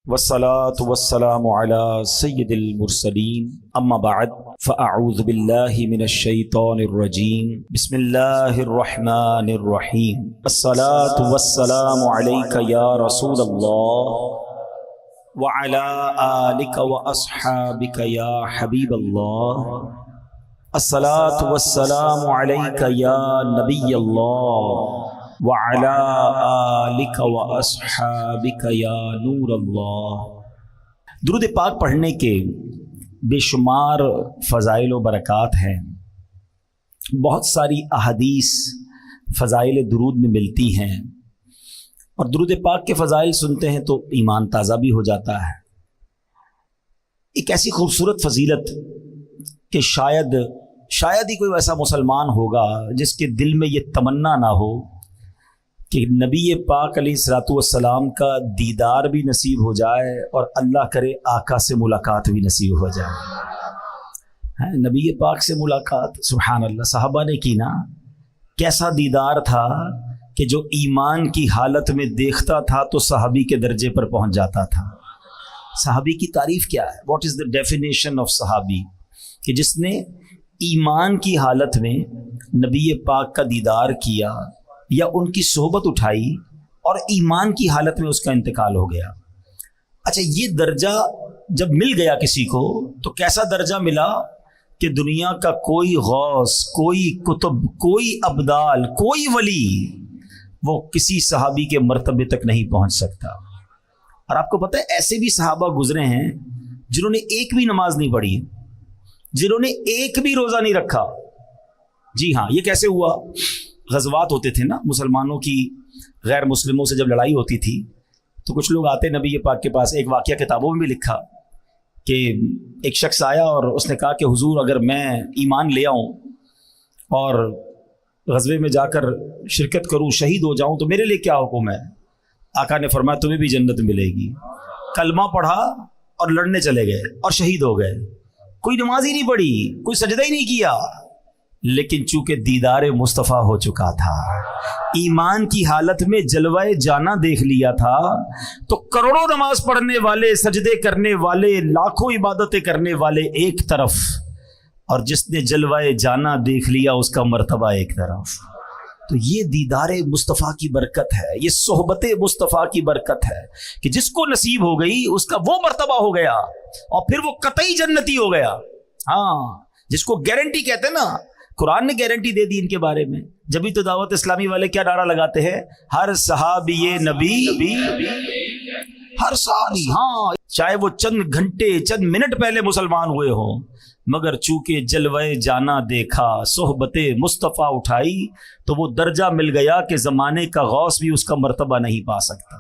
والصلاة والسلام على سيد المرسلين أما بعد فأعوذ بالله من الشيطان الرجيم بسم الله الرحمن الرحيم الصلاة والسلام عليك يا رسول الله وعلى آلك وأصحابك يا حبيب الله الصلاة والسلام عليك يا نبي الله وعلى آلك وأصحابك يا نور اللہ۔ درود پاک پڑھنے کے بے شمار فضائل و برکات ہیں۔ بہت ساری احادیث فضائل درود میں ملتی ہیں، اور درود پاک کے فضائل سنتے ہیں تو ایمان تازہ بھی ہو جاتا ہے۔ ایک ایسی خوبصورت فضیلت کہ شاید ہی کوئی ایسا مسلمان ہوگا جس کے دل میں یہ تمنا نہ ہو کہ نبی پاک علیہ الصلوۃ والسلام کا دیدار بھی نصیب ہو جائے اور اللہ کرے آقا سے ملاقات بھی نصیب ہو جائے۔ نبی پاک سے ملاقات، سبحان اللہ، صحابہ نے کی نا، کیسا دیدار تھا کہ جو ایمان کی حالت میں دیکھتا تھا تو صحابی کے درجے پر پہنچ جاتا تھا۔ صحابی کی تعریف کیا ہے؟ What is the definition of صحابی؟ کہ جس نے ایمان کی حالت میں نبی پاک کا دیدار کیا یا ان کی صحبت اٹھائی اور ایمان کی حالت میں اس کا انتقال ہو گیا۔ اچھا، یہ درجہ جب مل گیا کسی کو تو کیسا درجہ ملا کہ دنیا کا کوئی غوث، کوئی قطب، کوئی ابدال، کوئی ولی وہ کسی صحابی کے مرتبے تک نہیں پہنچ سکتا۔ اور آپ کو پتہ ہے ایسے بھی صحابہ گزرے ہیں جنہوں نے ایک بھی نماز نہیں پڑھی، جنہوں نے ایک بھی روزہ نہیں رکھا۔ جی ہاں، یہ کیسے ہوا؟ غزوات ہوتے تھے نا مسلمانوں کی، غیر مسلموں سے جب لڑائی ہوتی تھی تو کچھ لوگ آتے نبی پاک کے پاس۔ ایک واقعہ کتابوں میں بھی لکھا کہ ایک شخص آیا اور اس نے کہا کہ حضور اگر میں ایمان لے آؤں اور غزوے میں جا کر شرکت کروں، شہید ہو جاؤں تو میرے لیے کیا حکم ہے؟ آقا نے فرمایا تمہیں بھی جنت ملے گی۔ کلمہ پڑھا اور لڑنے چلے گئے اور شہید ہو گئے۔ کوئی نماز ہی نہیں پڑھی، کوئی سجدہ ہی نہیں کیا، لیکن چونکہ دیدار مصطفیٰ ہو چکا تھا، ایمان کی حالت میں جلوہ جانا دیکھ لیا تھا، تو کروڑوں نماز پڑھنے والے، سجدے کرنے والے، لاکھوں عبادتیں کرنے والے ایک طرف، اور جس نے جلوہ جانا دیکھ لیا اس کا مرتبہ ایک طرف۔ تو یہ دیدار مصطفیٰ کی برکت ہے، یہ صحبت مصطفیٰ کی برکت ہے کہ جس کو نصیب ہو گئی اس کا وہ مرتبہ ہو گیا اور پھر وہ قطعی جنتی ہو گیا۔ ہاں، جس کو گارنٹی کہتے ہیں نا، قرآن نے گارنٹی دے دی ان کے بارے میں۔ جبھی تو دعوت اسلامی والے کیا نعرہ لگاتے ہیں؟ ہر صحابی نبی، ہر صحابی، ہاں، چاہے وہ چند گھنٹے، چند منٹ پہلے مسلمان ہوئے ہوں، مگر چونکہ جلوہ جانا دیکھا، صحبت مصطفیٰ اٹھائی، تو وہ درجہ مل گیا کہ زمانے کا غوث بھی اس کا مرتبہ نہیں پا سکتا۔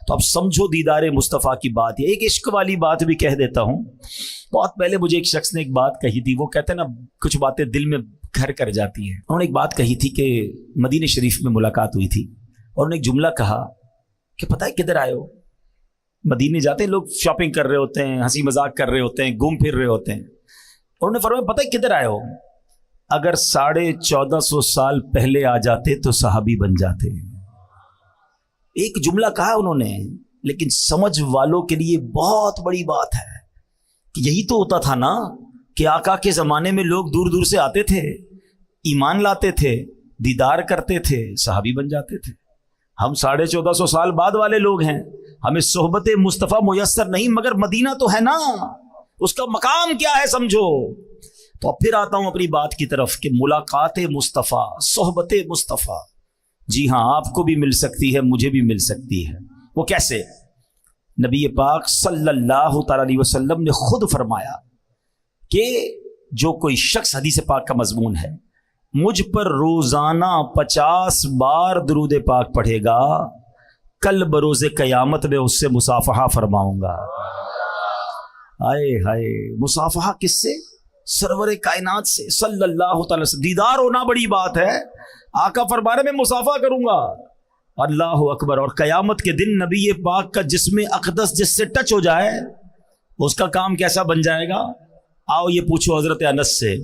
تو اب سمجھو دیدار مصطفیٰ کی بات۔ ایک عشق والی بات بھی کہہ دیتا ہوں۔ بہت پہلے مجھے ایک شخص نے ایک بات کہی تھی، وہ کہتے ہیں نا کچھ باتیں دل میں گھر کر جاتی ہیں۔ انہوں نے ایک بات کہی تھی کہ مدینہ شریف میں ملاقات ہوئی تھی، اور انہوں نے ایک جملہ کہا کہ پتہ ہے کدھر آئے ہو؟ مدینے جاتے ہیں لوگ، شاپنگ کر رہے ہوتے ہیں، ہنسی مذاق کر رہے ہوتے ہیں، گھوم پھر رہے ہوتے ہیں۔ انہوں نے فرمایا پتہ ہے کدھر آئے ہو؟ اگر 1450 سال پہلے آ جاتے تو صحابی بن جاتے۔ ایک جملہ کہا انہوں نے، لیکن سمجھ والوں کے لیے بہت بڑی بات ہے کہ یہی تو ہوتا تھا نا کہ آقا کے زمانے میں لوگ دور دور سے آتے تھے، ایمان لاتے تھے، دیدار کرتے تھے، صحابی بن جاتے تھے۔ ہم 1450 سال بعد والے لوگ ہیں، ہمیں صحبت مصطفیٰ میسر نہیں، مگر مدینہ تو ہے نا، اس کا مقام کیا ہے سمجھو۔ تو اب پھر آتا ہوں اپنی بات کی طرف کہ ملاقات مصطفیٰ، صحبت مصطفیٰ، جی ہاں، آپ کو بھی مل سکتی ہے، مجھے بھی مل سکتی ہے۔ وہ کیسے؟ نبی پاک صلی اللہ تعالی علیہ وسلم نے خود فرمایا کہ جو کوئی شخص، حدیث پاک کا مضمون ہے، مجھ پر روزانہ 50 بار درود پاک پڑھے گا، کل بروز قیامت میں اس سے مصافحہ فرماؤں گا۔ ہائے ہائے، مصافحہ کس سے؟ سرور کائنات سے صلی اللہ تعالی وسلم۔ دیدار ہونا بڑی بات ہے، آقا فرمانے میں مصافحہ کروں گا، اللہ اکبر۔ اور قیامت کے دن نبی پاک کا جسم اقدس جس سے ٹچ ہو جائے اس کا کام کیسا بن جائے گا؟ آؤ یہ پوچھو حضرت انس سے۔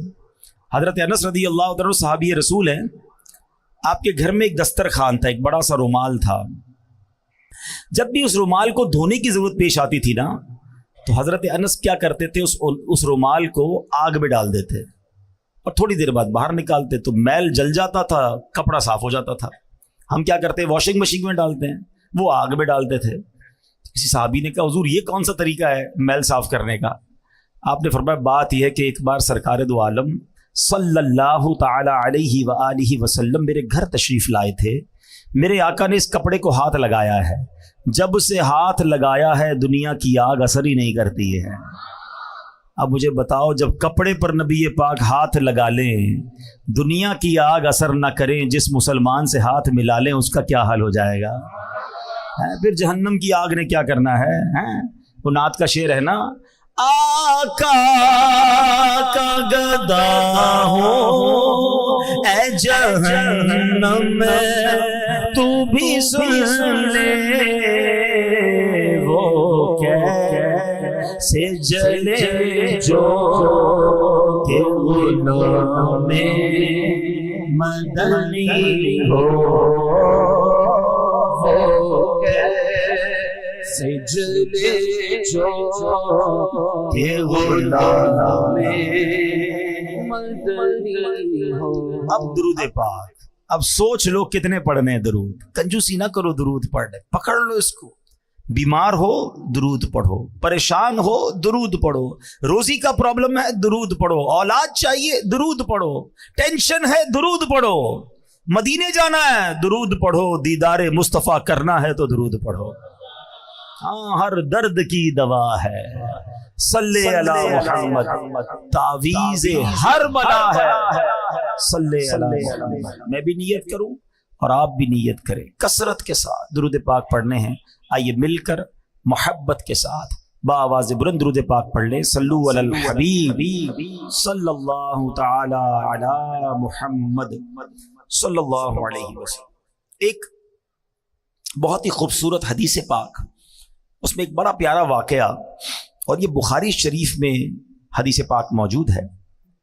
حضرت انس رضی اللہ عنہ صحابی رسول ہیں، آپ کے گھر میں ایک دسترخوان تھا، ایک بڑا سا رومال تھا، جب بھی اس رومال کو دھونے کی ضرورت پیش آتی تھی نا تو حضرت انس کیا کرتے تھے، اس رومال کو آگ میں ڈال دیتے اور تھوڑی دیر بعد باہر نکالتے تو میل جل جاتا تھا، کپڑا صاف ہو جاتا تھا۔ ہم کیا کرتے ہیں، واشنگ مشین میں ڈالتے ہیں، وہ آگ میں ڈالتے تھے۔ کسی صحابی نے کہا حضور یہ کون سا طریقہ ہے میل صاف کرنے کا؟ آپ نے فرمایا بات یہ ہے کہ ایک بار سرکار دو عالم صلی اللہ تعالی علیہ وآلہ وسلم میرے گھر تشریف لائے تھے، میرے آقا نے اس کپڑے کو ہاتھ لگایا ہے، جب سے ہاتھ لگایا ہے دنیا کی آگ اثر ہی نہیں کرتی ہے۔ اب مجھے بتاؤ جب کپڑے پر نبی پاک ہاتھ لگا لیں، دنیا کی آگ اثر نہ کریں، جس مسلمان سے ہاتھ ملا لیں اس کا کیا حال ہو جائے گا؟ پھر جہنم کی آگ نے کیا کرنا ہے؟ وہ نعت کا شعر ہے نا، آقا کا گدا ہو اے جہنم تو بھی سن لے، وہ کیسے جلے جو کہ غلام مدنی ہو، وہ کیسے جلے جو کہ غلام مدنی ہو۔ اب درود پاک، اب سوچ لو کتنے پڑھنے درود، کنجوسی نہ کرو درود پڑھنے، پکڑ لو اس کو۔ بیمار ہو درود پڑھو، پریشان ہو درود پڑھو، روزی کا پرابلم ہے درود پڑھو، اولاد چاہیے درود پڑھو، ٹینشن ہے درود پڑھو، مدینے جانا ہے درود پڑھو، دیدار مصطفیٰ کرنا ہے تو درود پڑھو۔ ہاں ہر درد کی دوا ہے صلی علی محمد، تعویذ ہر بلا ہے صلی علی محمد۔ میں بھی نیت کروں اور آپ بھی نیت کریں، کثرت کے ساتھ درود پاک پڑھنے ہیں۔ آئیے مل کر محبت کے ساتھ بآواز بلند درود پاک پڑھ لیں۔ صلو علی الحبیب صلی اللہ تعالی علی محمد صلی اللہ علیہ وسلم۔ ایک بہت ہی خوبصورت حدیث پاک، اس میں ایک بڑا پیارا واقعہ، اور یہ بخاری شریف میں حدیث پاک موجود ہے،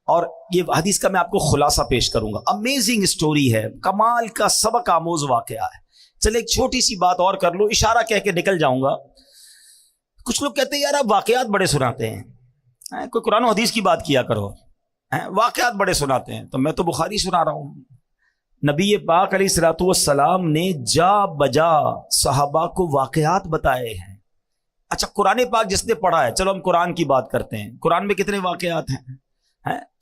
اور یہ حدیث کا میں آپ کو خلاصہ پیش کروں گا۔ امیزنگ سٹوری ہے، کمال کا سبق آموز واقعہ ہے۔ چلے ایک چھوٹی سی بات اور کر لو، اشارہ کہہ کے نکل جاؤں گا۔ کچھ لوگ کہتے ہیں یار آپ واقعات بڑے سناتے ہیں، کوئی قرآن و حدیث کی بات کیا کرو، واقعات بڑے سناتے ہیں۔ تو میں تو بخاری سنا رہا ہوں۔ نبی پاک علیہ الصلوۃ والسلام نے جا بجا صحابہ کو واقعات بتائے ہیں۔ اچھا قرآن پاک جس نے پڑھا ہے، چلو ہم قرآن کی بات کرتے ہیں۔ قرآن میں کتنے واقعات ہیں؟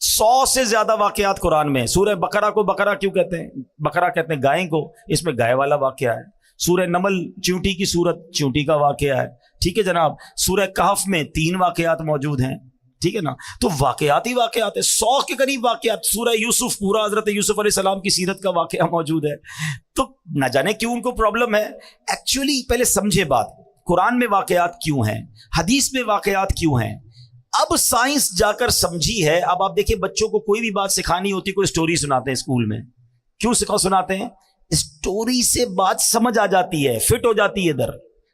100 سے زیادہ واقعات قرآن میں۔ سورہ بقرہ کو بقرہ کیوں کہتے ہیں؟ بقرہ کہتے ہیں گائے کو، اس میں گائے والا واقعہ ہے۔ سورہ نمل چیونٹی کی سورت، چیونٹی کا واقعہ ہے، ٹھیک ہے جناب۔ سورہ کہف میں 3 واقعات موجود ہیں، ٹھیک ہے نا۔ تو واقعات ہی واقعات ہے، 100 کے قریب واقعات۔ سورہ یوسف پورا حضرت یوسف علیہ السلام کی سیرت کا واقعہ موجود ہے۔ تو نہ جانے کیوں ان کو پرابلم ہے۔ ایکچولی پہلے سمجھے بات، قرآن میں واقعات کیوں ہیں، حدیث میں واقعات کیوں ہیں۔ اب سائنس جا کر سمجھی ہے۔ اب آپ دیکھیں بچوں کو کوئی بھی بات سکھانی ہوتی، کوئی سٹوری سناتے ہیں اسکول میں، کیوں سناتے ہیں؟ سٹوری سے بات سمجھ آ جاتی ہے، فٹ ہو جاتی ہے ادھر۔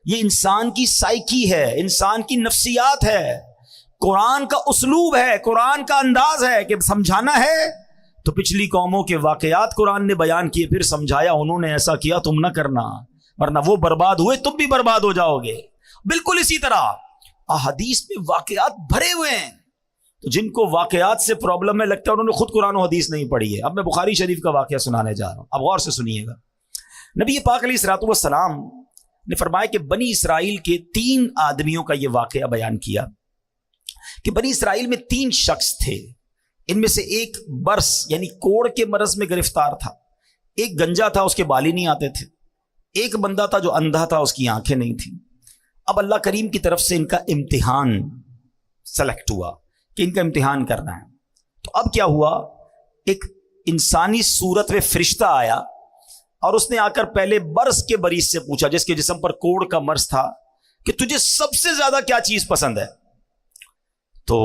یہ انسان کی سائیکی ہے، انسان کی نفسیات ہے، قرآن کا اسلوب ہے، قرآن کا انداز ہے کہ سمجھانا ہے تو پچھلی قوموں کے واقعات قرآن نے بیان کیے، پھر سمجھایا انہوں نے ایسا کیا تم نہ کرنا، ورنہ وہ برباد ہوئے تم بھی برباد ہو جاؤ گے۔ بالکل اسی طرح حدیث میں واقعات بھرے ہوئے ہیں۔ تو جن کو واقعات سے پرابلم ہے، لگتا ہے انہوں نے خود قرآن و حدیث نہیں پڑھی ہے۔ اب میں بخاری شریف کا واقعہ سنانے جا رہا ہوں، اب غور سے سنیے گا۔ نبی پاک علیہ الصلوۃ والسلام نے فرمایا کہ بنی اسرائیل کے 3 آدمیوں کا یہ واقعہ بیان کیا کہ بنی اسرائیل میں 3 شخص تھے۔ ان میں سے ایک برس یعنی کوڑ کے مرض میں گرفتار تھا، ایک گنجا تھا اس کے بال ہی نہیں آتے تھے، ایک بندہ تھا جو اندھا تھا اس کی آنکھیں نہیں تھیں۔ اب اللہ کریم کی طرف سے ان کا امتحان سلیکٹ ہوا کہ ان کا امتحان کرنا ہے۔ تو اب کیا ہوا، ایک انسانی صورت میں فرشتہ آیا اور اس نے آ کر پہلے برس کے مریض سے پوچھا، جس کے جسم پر کوڑ کا مرض تھا، کہ تجھے سب سے زیادہ کیا چیز پسند ہے؟ تو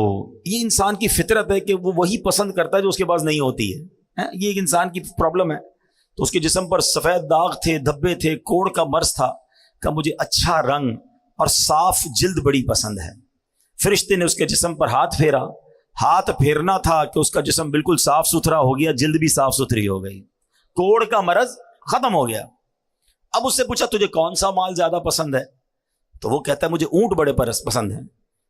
یہ انسان کی فطرت ہے کہ وہ وہی پسند کرتا ہے جو اس کے پاس نہیں ہوتی ہے۔ یہ ایک انسان کی پرابلم ہے۔ تو اس کے جسم پر سفید داغ تھے، دھبے تھے، کوڑ کا مرض تھا، کہ مجھے اچھا رنگ اور صاف جلد بڑی پسند ہے۔ فرشتے نے اس کے جسم پر ہاتھ پھیرا، ہاتھ پھیرنا تھا کہ اس کا جسم بالکل صاف ستھرا ہو گیا، جلد بھی صاف ستھری ہو گئی، کوڑ کا مرض ختم ہو گیا۔ اب اس سے پوچھا تجھے کون سا مال زیادہ پسند ہے؟ تو وہ کہتا ہے مجھے اونٹ بڑے پسند ہیں۔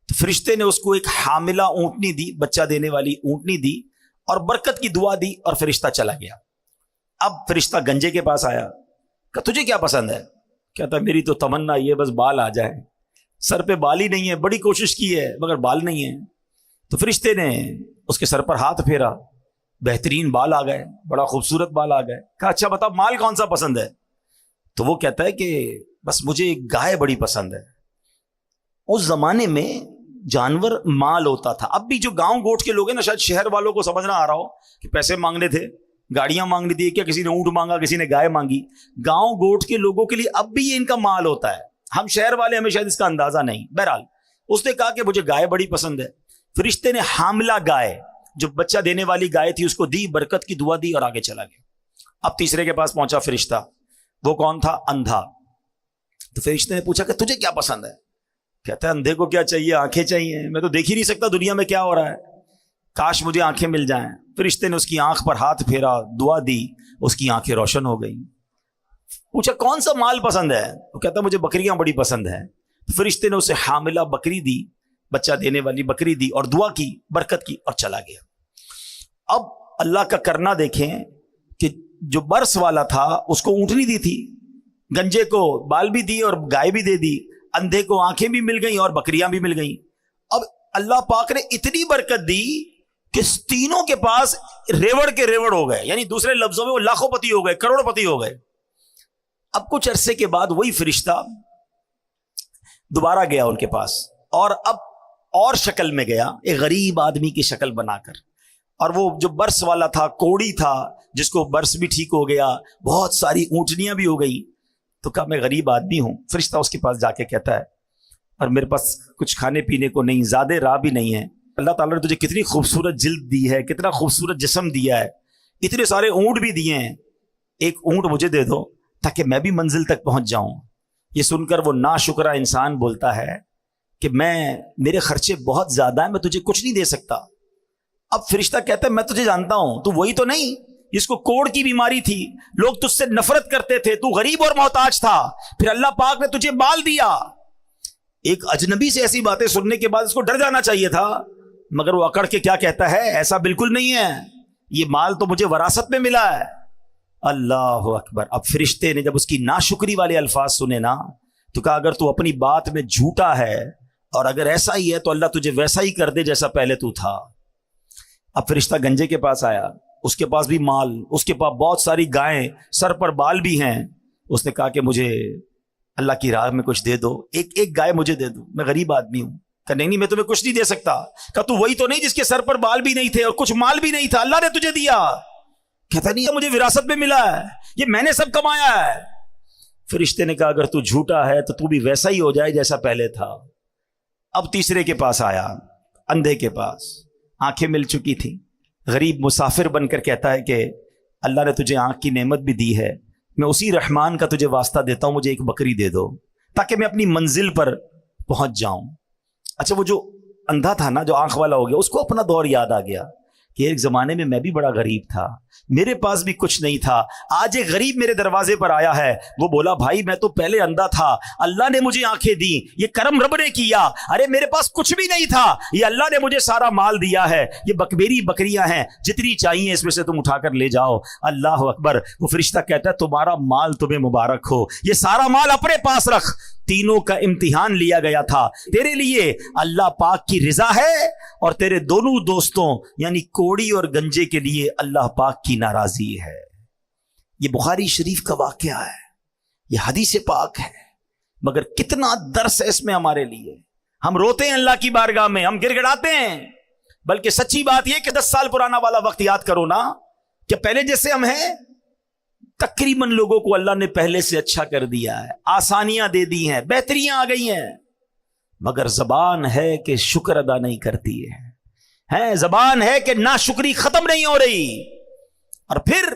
تو فرشتے نے اس کو ایک حاملہ اونٹنی دی، بچہ دینے والی اونٹنی دی اور برکت کی دعا دی، اور فرشتہ چلا گیا۔ اب فرشتہ گنجے کے پاس آیا کہ تجھے کیا پسند ہے؟ کہتا میری تو تمنا یہ بس بال آ جائے، سر پہ بال ہی نہیں ہے، بڑی کوشش کی ہے مگر بال نہیں ہے۔ تو فرشتے نے اس کے سر پر ہاتھ پھیرا، بہترین بال آ گئے، بڑا خوبصورت بال آ گئے۔ کہا اچھا بتا مال کون سا پسند ہے؟ تو وہ کہتا ہے کہ بس مجھے ایک گائے بڑی پسند ہے۔ اس زمانے میں جانور مال ہوتا تھا۔ اب بھی جو گاؤں گوٹ کے لوگ ہیں نا، شاید شہر والوں کو سمجھ نہ آ رہا ہو کہ پیسے مانگنے تھے، گاڑیاں مانگنی تھی، کیا کسی نے اونٹ مانگا، کسی نے گائے مانگی۔ گاؤں گوٹ کے لوگوں کے لیے اب بھی یہ ان کا مال ہوتا ہے، ہم شہر والے ہمیں شاید اس کا اندازہ نہیں۔ بہرحال اس نے کہا کہ مجھے گائے بڑی پسند ہے۔ فرشتے نے حاملہ گائے جو بچہ دینے والی گائے تھی اس کو دی، برکت کی دعا دی اور آگے چلا گیا۔ اب تیسرے کے پاس پہنچا فرشتہ، وہ کون تھا؟ اندھا۔ تو فرشتے نے پوچھا کہ تجھے کیا پسند ہے؟ کہتا ہے اندھے کو کیا چاہیے؟ آنکھیں چاہیے، میں تو دیکھ ہی نہیں سکتا دنیا میں کیا ہو رہا ہے، کاش مجھے آنکھیں مل جائیں۔ فرشتے نے اس کی آنکھ پر ہاتھ پھیرا، دعا دی، اس کی آنکھیں روشن ہو گئی۔ پوچھا کون سا مال پسند ہے؟ وہ کہتا ہے مجھے بکریاں بڑی پسند ہیں۔ فرشتے نے اسے حاملہ بکری دی، بچہ دینے والی بکری دی اور دعا کی، برکت کی اور چلا گیا۔ اب اللہ کا کرنا دیکھیں کہ جو برس والا تھا اس کو اونٹنی دی تھی، گنجے کو بال بھی دی اور گائے بھی دے دی، اندھے کو آنکھیں بھی مل گئیں اور بکریاں بھی مل گئیں۔ اب اللہ پاک نے اتنی برکت دی کہ تینوں کے پاس ریوڑ کے ریوڑ ہو گئے، یعنی دوسرے لفظوں میں وہ لاکھوں پتی ہو گئے، کروڑ پتی ہو گئے۔ اب کچھ عرصے کے بعد وہی فرشتہ دوبارہ گیا ان کے پاس، اور اب اور شکل میں گیا، ایک غریب آدمی کی شکل بنا کر، اور وہ جو برس والا تھا کوڑی تھا، جس کو برس بھی ٹھیک ہو گیا، بہت ساری اونٹنیاں بھی ہو گئی۔ تو کہا میں غریب آدمی ہوں۔ فرشتہ اس کے پاس جا کے کہتا ہے اور میرے پاس کچھ کھانے پینے کو نہیں، زیادہ راہ بھی نہیں ہے۔ اللہ تعالیٰ نے تجھے کتنی خوبصورت جلد دی ہے، کتنا خوبصورت جسم دیا ہے، اتنے سارے اونٹ بھی دیے ہیں، ایک اونٹ مجھے دے دو تاکہ میں بھی منزل تک پہنچ جاؤں۔ یہ سن کر وہ ناشکرا انسان بولتا ہے کہ میرے خرچے بہت زیادہ ہیں، میں تجھے کچھ نہیں دے سکتا۔ اب فرشتہ کہتا ہے میں تجھے جانتا ہوں، تو وہی تو نہیں جس کو کوڑ کی بیماری تھی، لوگ تجھ سے نفرت کرتے تھے، تو غریب اور محتاج تھا، پھر اللہ پاک نے تجھے مال دیا۔ ایک اجنبی سے ایسی باتیں سننے کے بعد اس کو ڈر جانا چاہیے تھا، مگر وہ اکڑ کے کیا کہتا ہے، ایسا بالکل نہیں ہے، یہ مال تو مجھے وراثت میں ملا ہے۔ اللہ اکبر۔ اب فرشتے نے جب اس کی ناشکری والے الفاظ سنے نا، تو کہا اگر تو اپنی بات میں جھوٹا ہے اور اگر ایسا ہی ہے تو اللہ تجھے ویسا ہی کر دے جیسا پہلے تو تھا۔ اب فرشتہ گنجے کے پاس آیا، اس کے پاس بھی مال، اس کے پاس بہت ساری گائیں، سر پر بال بھی ہیں۔ اس نے کہا کہ مجھے اللہ کی راہ میں کچھ دے دو، ایک گائے مجھے دے دو، میں غریب آدمی ہوں۔ کہا نہیں میں تمہیں کچھ نہیں دے سکتا۔ کہا تو وہی تو نہیں جس کے سر پر بال بھی نہیں تھے اور کچھ مال بھی نہیں تھا، اللہ نے تجھے دیا۔ کہتا نہیں مجھے وراثت میں ملا ہے، یہ میں نے سب کمایا ہے۔ فرشتے نے کہا اگر تو جھوٹا ہے تو بھی ویسا ہی ہو جائے جیسا پہلے تھا۔ اب تیسرے کے پاس آیا، اندھے کے پاس، آنکھیں مل چکی تھی، غریب مسافر بن کر کہتا ہے کہ اللہ نے تجھے آنکھ کی نعمت بھی دی ہے، میں اسی رحمان کا تجھے واسطہ دیتا ہوں، مجھے ایک بکری دے دو تاکہ میں اپنی منزل پر پہنچ جاؤں۔ اچھا وہ جو اندھا تھا نا، جو آنکھ والا ہو گیا، اس کو اپنا دور یاد آ گیا کہ ایک زمانے میں بھی بڑا غریب تھا، میرے پاس بھی کچھ نہیں تھا، آج ایک غریب میرے دروازے پر آیا ہے، وہ بولا بھائی میں تو پہلے اندھا تھا، اللہ نے مجھے آنکھیں دی، یہ کرم رب نے کیا، ارے میرے پاس کچھ بھی نہیں تھا، یہ اللہ نے مجھے سارا مال دیا ہے، یہ میری بکریاں ہیں، جتنی چاہیے اس میں سے تم اٹھا کر لے جاؤ۔ اللہ اکبر۔ وہ فرشتہ کہتا ہے تمہارا مال تمہیں مبارک ہو، یہ سارا مال اپنے پاس رکھ، تینوں کا امتحان لیا گیا تھا، تیرے لیے اللہ پاک کی رضا ہے اور تیرے دونوں دوستوں یعنی کوڑی اور گنجے کے لیے اللہ پاک کی ناراضی ہے۔ یہ بخاری شریف کا واقعہ ہے، یہ حدیث پاک ہے، مگر کتنا درس ہے اس میں ہمارے لیے۔ ہم روتے ہیں اللہ کی بارگاہ میں، ہم گر گڑاتے ہیں، بلکہ سچی بات یہ کہ 10 سال پرانا والا وقت یاد کرو نا، کہ پہلے جیسے ہم ہیں تقریباً لوگوں کو اللہ نے پہلے سے اچھا کر دیا ہے، آسانیاں دے دی ہیں، بہتریاں آ گئی ہیں، مگر زبان ہے کہ شکر ادا نہیں کرتی ہے، زبان ہے کہ ناشکری ختم نہیں ہو رہی۔ اور پھر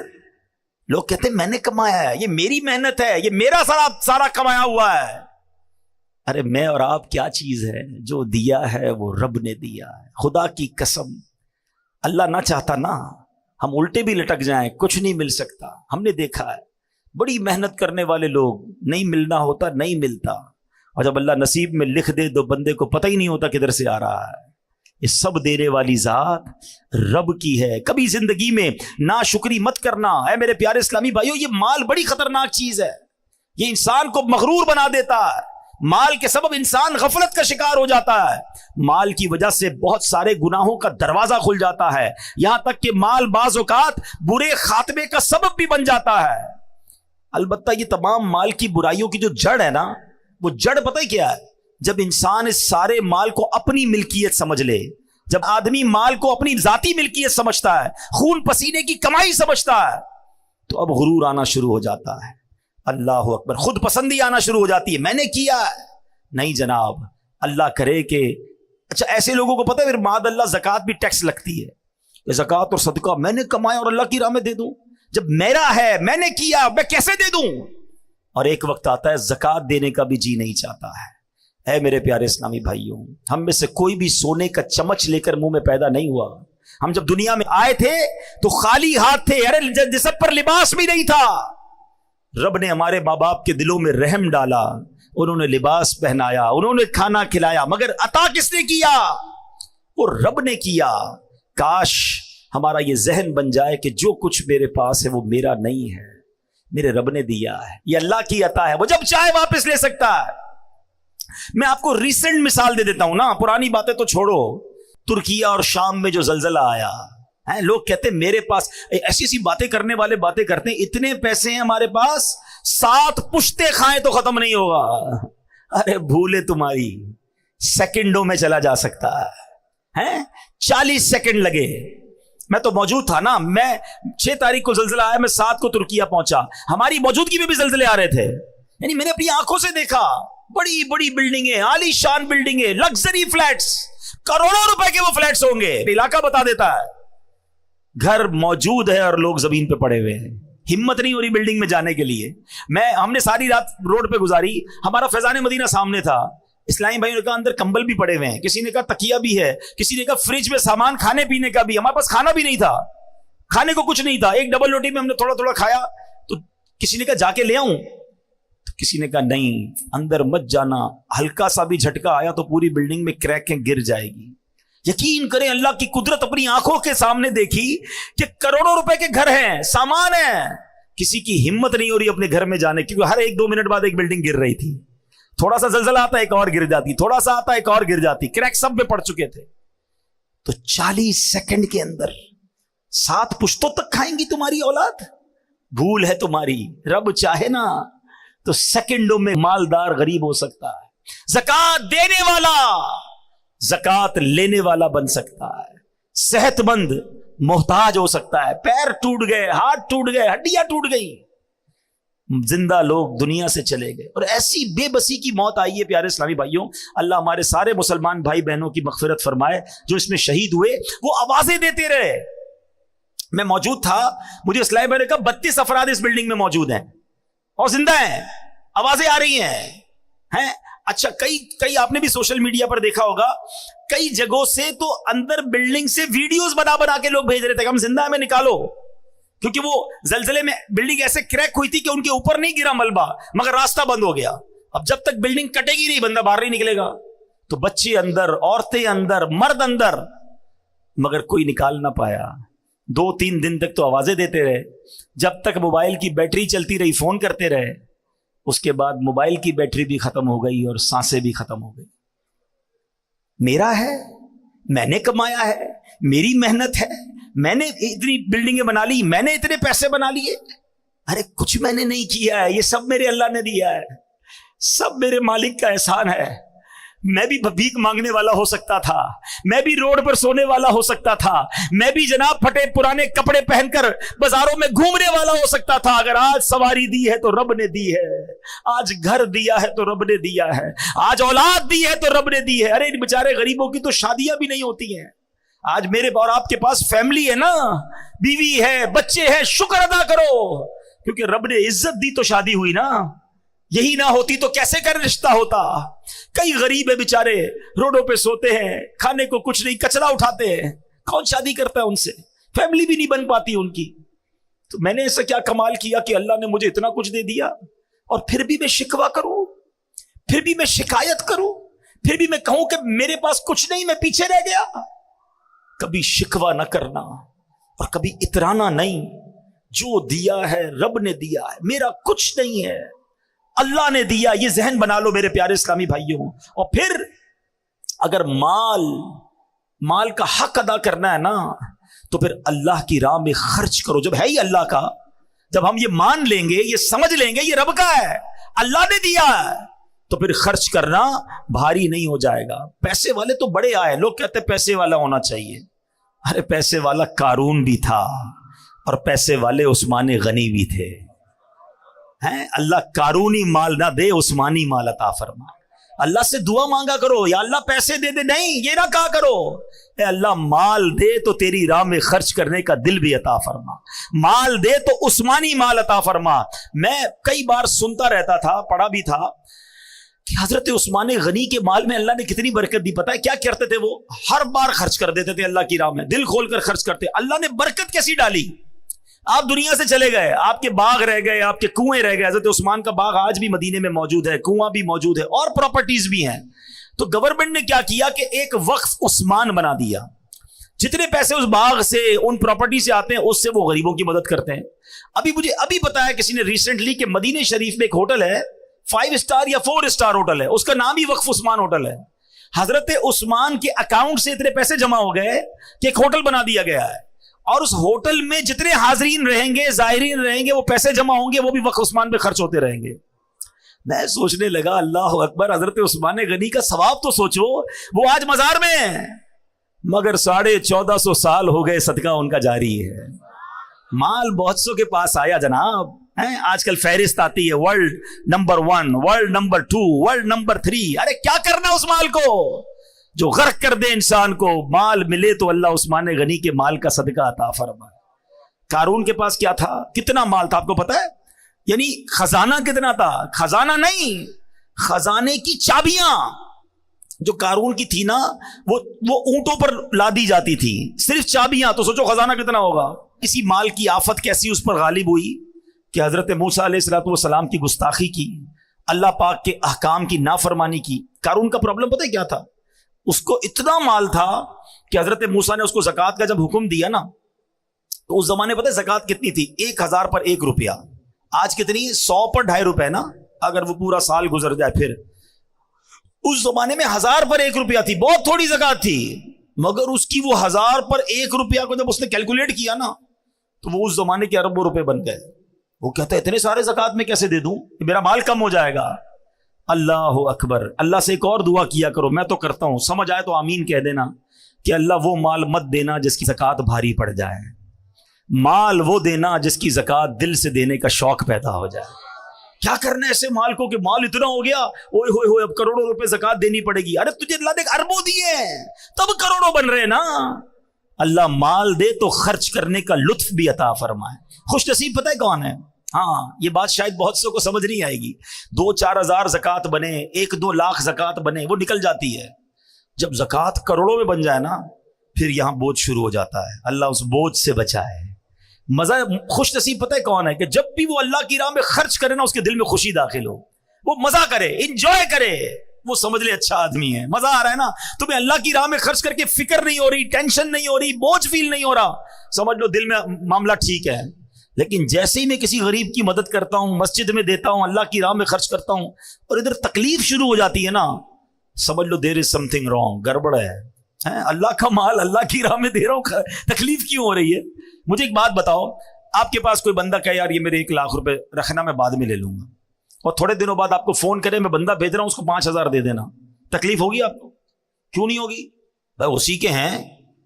لوگ کہتے ہیں میں نے کمایا ہے، یہ میری محنت ہے، یہ میرا سارا کمایا ہوا ہے۔ ارے میں اور آپ کیا چیز ہے؟ جو دیا ہے وہ رب نے دیا ہے، خدا کی قسم۔ اللہ نہ چاہتا نا ہم الٹے بھی لٹک جائیں، کچھ نہیں مل سکتا، ہم نے دیکھا ہے۔ بڑی محنت کرنے والے لوگ، نہیں ملنا ہوتا نہیں ملتا، اور جب اللہ نصیب میں لکھ دے تو بندے کو پتہ ہی نہیں ہوتا کدھر سے آ رہا ہے۔ یہ سب دینے والی ذات رب کی ہے۔ کبھی زندگی میں ناشکری مت کرنا۔ اے میرے پیارے اسلامی بھائیو، یہ مال بڑی خطرناک چیز ہے، یہ انسان کو مغرور بنا دیتا ہے۔ مال کے سبب انسان غفلت کا شکار ہو جاتا ہے، مال کی وجہ سے بہت سارے گناہوں کا دروازہ کھل جاتا ہے، یہاں تک کہ مال بعض اوقات برے خاتمے کا سبب بھی بن جاتا ہے۔ البتہ یہ تمام مال کی برائیوں کی جو جڑ ہے نا، وہ جڑ پتہ ہی کیا ہے؟ جب انسان اس سارے مال کو اپنی ملکیت سمجھ لے، جب آدمی مال کو اپنی ذاتی ملکیت سمجھتا ہے، خون پسینے کی کمائی سمجھتا ہے، تو اب غرور آنا شروع ہو جاتا ہے۔ اللہ اکبر، خود پسندی آنا شروع ہو جاتی ہے، میں نے کیا ہے۔ نہیں جناب، اللہ کرے کہ اچھا ایسے لوگوں کو پتہ ہے پھر معاذ اللہ زکوٰۃ بھی ٹیکس لگتی ہے، زکوٰۃ اور صدقہ میں نے کمایا اور اللہ کی راہ میں دے دوں، جب میرا ہے میں نے کیا میں کیسے دے دوں؟ اور ایک وقت آتا ہے زکوٰۃ دینے کا بھی جی نہیں چاہتا ہے۔ اے میرے پیارے اسلامی بھائیوں، ہم میں سے کوئی بھی سونے کا چمچ لے کر منہ میں پیدا نہیں ہوا۔ ہم جب دنیا میں آئے تھے تو خالی ہاتھ تھے، ارے جسم پر لباس بھی نہیں تھا۔ رب نے ہمارے ماں باپ کے دلوں میں رحم ڈالا، انہوں نے لباس پہنایا، انہوں نے کھانا کھلایا، مگر عطا کس نے کیا؟ وہ رب نے کیا۔ کاش ہمارا یہ ذہن بن جائے کہ جو کچھ میرے پاس ہے وہ میرا نہیں ہے، میرے رب نے دیا ہے، یہ اللہ کی عطا ہے، وہ جب چاہے واپس لے سکتا ہے۔ میں آپ کو ریسنٹ مثال دے دیتا ہوں نا، پرانی باتیں تو چھوڑو۔ ترکیہ اور شام میں جو زلزلہ آیا ہے، لوگ کہتے ہیں میرے پاس ایسی ایسی باتیں کرنے والے باتیں کرتے ہیں، اتنے پیسے ہیں ہمارے پاس 7 پشتے کھائیں تو ختم نہیں ہوگا۔ ارے بھولے تمہاری، سیکنڈوں میں چلا جا سکتا ہے، 40 سیکنڈ لگے۔ میں تو موجود تھا نا، میں 6 تاریخ کو زلزلہ آیا، میں 7 کو ترکیہ پہنچا، ہماری موجودگی میں بھی زلزلے آ رہے تھے، یعنی میں نے اپنی آنکھوں سے دیکھا۔ بڑی بڑی بلڈنگیں، عالی شان بلڈنگیں، لگژری فلیٹس، کروڑوں روپے کے وہ فلیٹس ہوں گے، علاقہ بتا دیتا ہے۔ گھر موجود ہے اور لوگ زمین پہ پڑے ہوئے ہیں، ہمت نہیں ہو رہی بلڈنگ میں جانے کے لیے۔ ہم نے ساری رات روڈ پہ گزاری، ہمارا فیضان مدینہ سامنے تھا، اسلامی بھائیوں نے کہا اندر کمبل بھی پڑے ہوئے ہیں، کسی نے کہا تکیہ بھی ہے، کسی نے کہا فریج میں سامان کھانے پینے کا بھی، ہمارے پاس کھانا بھی نہیں تھا، کھانے کو کچھ نہیں تھا، ایک ڈبل روٹی میں ہم نے تھوڑا تھوڑا کھایا، تو کسی نے کہا جا کے لے آؤں، تو کسی نے کہا نہیں اندر مت جانا، ہلکا سا بھی جھٹکا آیا تو پوری بلڈنگ میں کریکیں گر جائے گی۔ یقین کریں اللہ کی قدرت اپنی آنکھوں کے سامنے دیکھی کہ کروڑوں روپے کے گھر ہیں، سامان ہے، کسی کی ہمت نہیں ہو رہی اپنے گھر میں جانے کی، کیونکہ ہر 1-2 منٹ بعد ایک بلڈنگ گر رہی تھی، تھوڑا سا زلزلہ آتا ایک اور گر جاتی، تھوڑا سا آتا ایک اور گر جاتی، کریک سب میں پڑ چکے تھے۔ تو 40 سیکنڈ کے اندر 7 پشتوں تک کھائیں گی تمہاری اولاد؟ بھول ہے تمہاری، رب چاہے نا تو سیکنڈوں میں مالدار غریب ہو سکتا ہے، زکوٰۃ دینے والا زکوٰۃ لینے والا بن سکتا ہے، صحت مند محتاج ہو سکتا ہے، پیر ٹوٹ گئے، ہاتھ ٹوٹ گئے، ہڈیاں ٹوٹ گئی، زندہ لوگ دنیا سے چلے گئے، اور ایسی بے بسی کی موت آئی ہے۔ پیارے اسلامی بھائیوں، اللہ ہمارے سارے مسلمان بھائی بہنوں کی مغفرت فرمائے، جو اس میں شہید ہوئے وہ آوازیں دیتے رہے۔ میں موجود تھا، مجھے اسلامی بھائی نے کہا 32 افراد اس بلڈنگ میں موجود ہیں اور زندہ ہیں، آوازیں آ رہی ہیں۔ اچھا کئی آپ نے بھی سوشل میڈیا پر دیکھا ہوگا، کئی جگہوں سے تو اندر بلڈنگ سے ویڈیوز بنا کے لوگ بھیج رہے تھے کہ ہم زندہ ہیں، ہمیں نکالو، کیونکہ وہ زلزلے میں بلڈنگ ایسے کریک ہوئی تھی کہ ان کے اوپر نہیں گرا ملبہ، مگر راستہ بند ہو گیا۔ اب جب تک بلڈنگ کٹے گی نہیں بندہ باہر نہیں نکلے گا، تو بچے اندر، عورتیں اندر، مرد اندر، مگر کوئی نکال نہ پایا۔ 2-3 دن تک تو آوازیں دیتے رہے، جب تک موبائل کی بیٹری چلتی رہی فون کرتے رہے، اس کے بعد موبائل کی بیٹری بھی ختم ہو گئی اور سانسیں بھی ختم ہو گئی۔ میرا ہے، میں نے کمایا ہے، میری محنت ہے، میں نے اتنی بلڈنگیں بنا لی، میں نے اتنے پیسے بنا لیے، ارے کچھ میں نے نہیں کیا ہے، یہ سب میرے اللہ نے دیا ہے، سب میرے مالک کا احسان ہے۔ میں بھی بھیک مانگنے والا ہو سکتا تھا، میں بھی روڈ پر سونے والا ہو سکتا تھا، میں بھی جناب پھٹے پرانے کپڑے پہن کر بازاروں میں گھومنے والا ہو سکتا تھا، اگر آج سواری دی ہے تو رب نے دی ہے، آج گھر دیا ہے تو رب نے دیا ہے، آج اولاد دی ہے تو رب نے دی ہے۔ ارے ان بیچارے غریبوں کی تو شادیاں بھی نہیں ہوتی ہیں، آج میرے اور آپ کے پاس فیملی ہے نا، بیوی ہے، بچے ہیں، شکر ادا کرو، کیونکہ رب نے عزت دی تو شادی ہوئی نا، یہی نہ ہوتی تو کیسے کر رشتہ ہوتا۔ کئی غریب ہے بیچارے، روڈوں پہ سوتے ہیں، کھانے کو کچھ نہیں، کچرا اٹھاتے ہیں، کون شادی کرتا ہے ان سے؟ فیملی بھی نہیں بن پاتی ان کی۔ تو میں نے ایسا کیا کمال کیا کہ اللہ نے مجھے اتنا کچھ دے دیا اور پھر بھی میں شکوہ کروں، پھر بھی میں شکایت کروں، پھر بھی میں کہوں کہ میرے پاس کچھ نہیں، میں پیچھے رہ گیا؟ کبھی شکوہ نہ کرنا اور کبھی اترانا نہیں. جو دیا ہے رب نے دیا ہے، میرا کچھ نہیں ہے، اللہ نے دیا. یہ ذہن بنا لو میرے پیارے اسلامی بھائیوں. اور پھر اگر مال کا حق ادا کرنا ہے نا تو پھر اللہ کی راہ میں خرچ کرو. جب ہے ہی اللہ کا، جب ہم یہ مان لیں گے، یہ سمجھ لیں گے یہ رب کا ہے، اللہ نے دیا ہے، تو پھر خرچ کرنا بھاری نہیں ہو جائے گا. پیسے والے تو بڑے آئے، لوگ کہتے ہیں پیسے والا ہونا چاہیے. ارے پیسے والا قارون بھی تھا اور پیسے والے عثمان غنی بھی تھے. اللہ قارونی مال نہ دے، عثمانی مال عطا فرما. اللہ سے دعا مانگا کرو، یا اللہ پیسے دے دے، نہیں یہ نہ کہا کرو اے اللہ مال دے تو تیری راہ میں خرچ کرنے کا دل بھی عطا فرما، مال دے تو عثمانی مال عطا فرما. میں کئی بار سنتا رہتا تھا، پڑھا بھی تھا کہ حضرت عثمان غنی کے مال میں اللہ نے کتنی برکت دی. پتہ ہے کیا کرتے تھے؟ وہ ہر بار خرچ کر دیتے تھے اللہ کی راہ میں، دل کھول کر خرچ کرتے. اللہ نے برکت کیسی ڈالی؟ آپ دنیا سے چلے گئے، آپ کے باغ رہ گئے، آپ کے کنویں رہ گئے. حضرت عثمان کا باغ آج بھی مدینے میں موجود ہے، کنواں بھی موجود ہے اور پراپرٹیز بھی ہیں. تو گورنمنٹ نے کیا کیا کہ ایک وقف عثمان بنا دیا. جتنے پیسے اس باغ سے، ان پراپرٹی سے آتے ہیں، اس سے وہ غریبوں کی مدد کرتے ہیں. ابھی پتا ہے کسی نے ریسنٹلی کہ مدینے شریف میں ایک ہوٹل ہے، 5 اسٹار یا 4 اسٹار ہوٹل ہے، اس کا نام ہی وقف عثمان ہوٹل ہے. حضرت عثمان کے اکاؤنٹ سے اتنے پیسے جمع ہو گئے کہ ایک ہوٹل بنا دیا گیا ہے، اور اس ہوٹل میں جتنے حاضرین رہیں گے، زائرین رہیں گے، وہ پیسے جمع ہوں گے، وہ بھی وقف عثمان پہ خرچ ہوتے رہیں گے. میں سوچنے لگا اللہ اکبر، حضرت عثمان غنی کا ثواب تو سوچو، وہ آج مزار میں ہے مگر 1450 سال ہو گئے صدقہ ان کا جاری ہے. مال بہت سو کے پاس آیا جناب. آج کل فہرست آتی ہے، world number 1، world number 2، world number 3. ارے کیا کرنا اس مال کو جو غرق کر دے انسان کو؟ مال ملے تو اللہ عثمان غنی کے مال کا صدقہ عطا فرمائے. قارون کے پاس کیا تھا؟ کتنا مال تھا آپ کو پتا ہے؟ یعنی خزانہ کتنا تھا؟ خزانہ نہیں، خزانے کی چابیاں جو قارون کی تھی نا، وہ اونٹوں پر لادی جاتی تھی، صرف چابیاں. تو سوچو خزانہ کتنا ہوگا. کسی مال کی آفت کیسی اس پر غالب ہوئی کہ حضرت موسیٰ علیہ السلام کی گستاخی کی، اللہ پاک کے احکام کی نافرمانی کی. قارون کا پرابلم پتہ ہے کیا تھا؟ اس کو اتنا مال تھا کہ حضرت موسیٰ نے اس کو زکوٰۃ کا جب حکم دیا نا، تو اس زمانے پتہ ہے زکوٰۃ کتنی تھی؟ 1000 پر 1 روپیہ. آج کتنی؟ 100 پر 2.5 روپے نا، اگر وہ پورا سال گزر جائے. پھر اس زمانے میں 1000 پر 1 روپیہ تھی، بہت تھوڑی زکوٰۃ تھی. مگر اس کی وہ 1000 پر 1 روپیہ کو جب اس نے کیلکولیٹ کیا نا، تو وہ اس زمانے کے اربوں روپے بن گئے. وہ کہتا ہے اتنے سارے زکوٰۃ میں کیسے دے دوں، میرا مال کم ہو جائے گا. اللہ اکبر. اللہ سے ایک اور دعا کیا کرو، میں تو کرتا ہوں، سمجھ آئے تو آمین کہہ دینا کہ اللہ وہ مال مت دینا جس کی زکوٰۃ بھاری پڑ جائے، مال وہ دینا جس کی زکوٰۃ دل سے دینے کا شوق پیدا ہو جائے. کیا کرنا ہے ایسے مال کو کہ مال اتنا ہو گیا، اوئے ہوئے ہوئے اب کروڑوں روپے زکوٰۃ دینی پڑے گی. ارے تجھے اللہ نے اربوں دیے ہیں تب کروڑوں بن رہے نا. اللہ مال دے تو خرچ کرنے کا لطف بھی عطا فرمائے. خوش نصیب پتہ ہے کون ہے؟ ہاں یہ بات شاید بہت سو کو سمجھ نہیں آئے گی. 2-4 ہزار زکوٰۃ بنے، 1-2 لاکھ زکوٰۃ بنے، وہ نکل جاتی ہے. جب زکوٰۃ کروڑوں میں بن جائے نا، پھر یہاں بوجھ شروع ہو جاتا ہے. اللہ اس بوجھ سے بچائے. مزہ خوش نصیب پتہ ہے کون ہے؟ کہ جب بھی وہ اللہ کی راہ میں خرچ کرے نا، اس کے دل میں خوشی داخل ہو، وہ مزہ کرے، انجوائے کرے، وہ سمجھ لے اچھا آدمی ہے، مزہ آ رہا ہے نا. تمہیں اللہ کی راہ میں خرچ کر کے فکر نہیں ہو رہی، ٹینشن نہیں ہو رہی، بوجھ فیل نہیں ہو رہا، سمجھ لو دل میں معاملہ ٹھیک ہے. لیکن جیسے ہی میں کسی غریب کی مدد کرتا ہوں، مسجد میں دیتا ہوں، اللہ کی راہ میں خرچ کرتا ہوں، اور ادھر تکلیف شروع ہو جاتی ہے نا، سمجھ لو دیر از سم تھنگ رانگ، گڑبڑ ہے. اللہ کا مال اللہ کی راہ میں دے رہا ہوں، تکلیف کیوں ہو رہی ہے؟ مجھے ایک بات بتاؤ، آپ کے پاس کوئی بندہ کہے یار یہ میرے 1 لاکھ روپے رکھنا، میں بعد میں لے لوں گا، اور تھوڑے دنوں بعد آپ کو فون کرے میں بندہ بھیج رہا ہوں، اس کو 5000 دے دینا، تکلیف ہوگی آپ کو؟ کیوں نہیں ہوگی بھائی؟ اسی کے ہیں،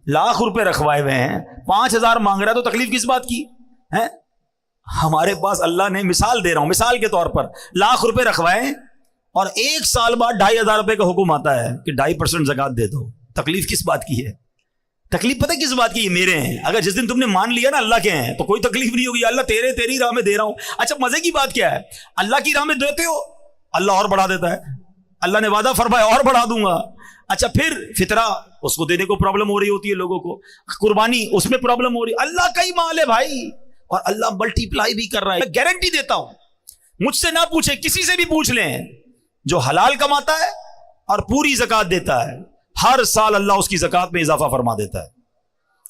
لاکھ روپے رکھوائے ہوئے ہیں، 5000 مانگ رہا ہے، تو تکلیف کس بات کی ہے؟ ہمارے پاس اللہ نے، مثال دے رہا ہوں، مثال کے طور پر لاکھ روپے رکھوائے اور 1 سال بعد 2500 روپے کا حکم آتا ہے کہ 2.5% زکوٰۃ دے دو. تکلیف کس بات کی ہے؟ تکلیف پتہ کس بات کی؟ یہ میرے ہیں. اگر جس دن تم نے مان لیا نا اللہ کے ہیں، تو کوئی تکلیف نہیں ہوگی. اللہ تیری راہ میں دے رہا ہوں. اچھا مزے کی بات کیا ہے؟ اللہ کی راہ میں دیتے ہو، اللہ اور بڑھا دیتا ہے. اللہ نے وعدہ فرمایا اور بڑھا دوں گا. اچھا پھر فطرہ، اس کو دینے کو پرابلم ہو رہی ہوتی ہے لوگوں کو، قربانی اس میں پرابلم ہو رہی. اللہ کا ہی مال ہے بھائی، اور اللہ ملٹیپلائی بھی کر رہا ہے. میں گارنٹی دیتا ہوں, مجھ سے نہ پوچھیں, کسی سے بھی پوچھ لیں, جو حلال کماتا ہے اور پوری زکات دیتا ہے, ہر سال اللہ اس کی زکات میں اضافہ فرما دیتا ہے.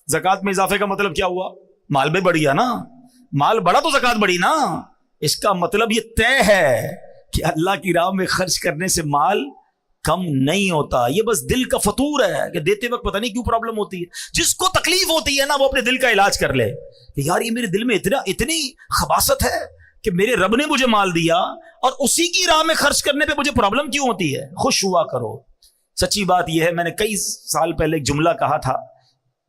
زکات میں اضافے کا مطلب کیا ہوا؟ مال بھی بڑھیا نا, مال بڑا تو زکات بڑھی نا. اس کا مطلب یہ طے ہے کہ اللہ کی راہ میں خرچ کرنے سے مال کم نہیں ہوتا. یہ بس دل کا فطور ہے کہ دیتے وقت پتہ نہیں کیوں پرابلم ہوتی ہے. جس کو تکلیف ہوتی ہے نا, وہ اپنے دل کا علاج کر لے کہ یار یہ میرے دل میں اتنی خباثت ہے کہ میرے رب نے مجھے مال دیا اور اسی کی راہ میں خرچ کرنے پہ مجھے پرابلم کیوں ہوتی ہے. خوش ہوا کرو. سچی بات یہ ہے, میں نے کئی سال پہلے ایک جملہ کہا تھا,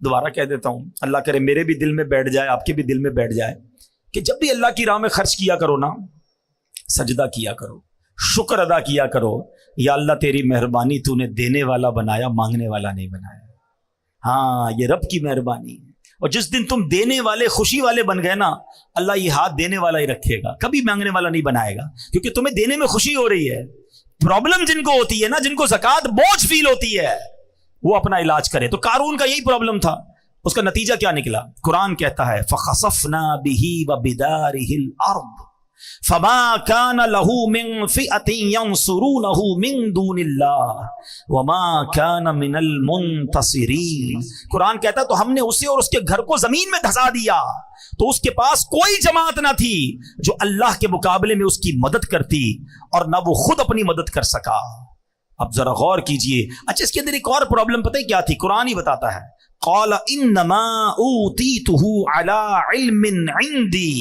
دوبارہ کہہ دیتا ہوں, اللہ کرے میرے بھی دل میں بیٹھ جائے, آپ کے بھی دل میں بیٹھ جائے, کہ جب بھی اللہ کی راہ میں خرچ کیا کرو نا, سجدہ کیا کرو, شکر ادا کیا کرو, یا اللہ تیری مہربانی, تو نے دینے والا بنایا, مانگنے والا نہیں بنایا. ہاں, یہ رب کی مہربانی ہے. اور جس دن تم دینے والے, خوشی والے بن گئے نا, اللہ یہ ہاتھ دینے والا ہی رکھے گا, کبھی مانگنے والا نہیں بنائے گا, کیونکہ تمہیں دینے میں خوشی ہو رہی ہے. پرابلم جن کو ہوتی ہے نا, جن کو زکات بوجھ فیل ہوتی ہے, وہ اپنا علاج کرے. تو قارون کا یہی پرابلم تھا. اس کا نتیجہ کیا نکلا؟ قرآن کہتا ہے فَخَسَفْنَا بِهِ وَبِدَارِهِ الْأَرْضِ فَمَا كَانَ لَهُ مِنْ فِئَةٍ يَنْصُرُونَهُ مِنْ دُونِ اللَّهِ وَمَا كَانَ مِنَ الْمُنْتَصِرِينَ. قرآن کہتا ہے تو ہم نے اسے اور اس کے گھر کو زمین میں دھسا دیا, تو اس کے پاس کوئی جماعت نہ تھی جو اللہ کے مقابلے میں اس کی مدد کرتی, اور نہ وہ خود اپنی مدد کر سکا. اب ذرا غور کیجئے. اچھا, اس کے اندر ایک اور پرابلم پتہ ہے کیا تھی؟ قرآن ہی بتاتا ہے, قال انما اوتیتہ علی علم عندی.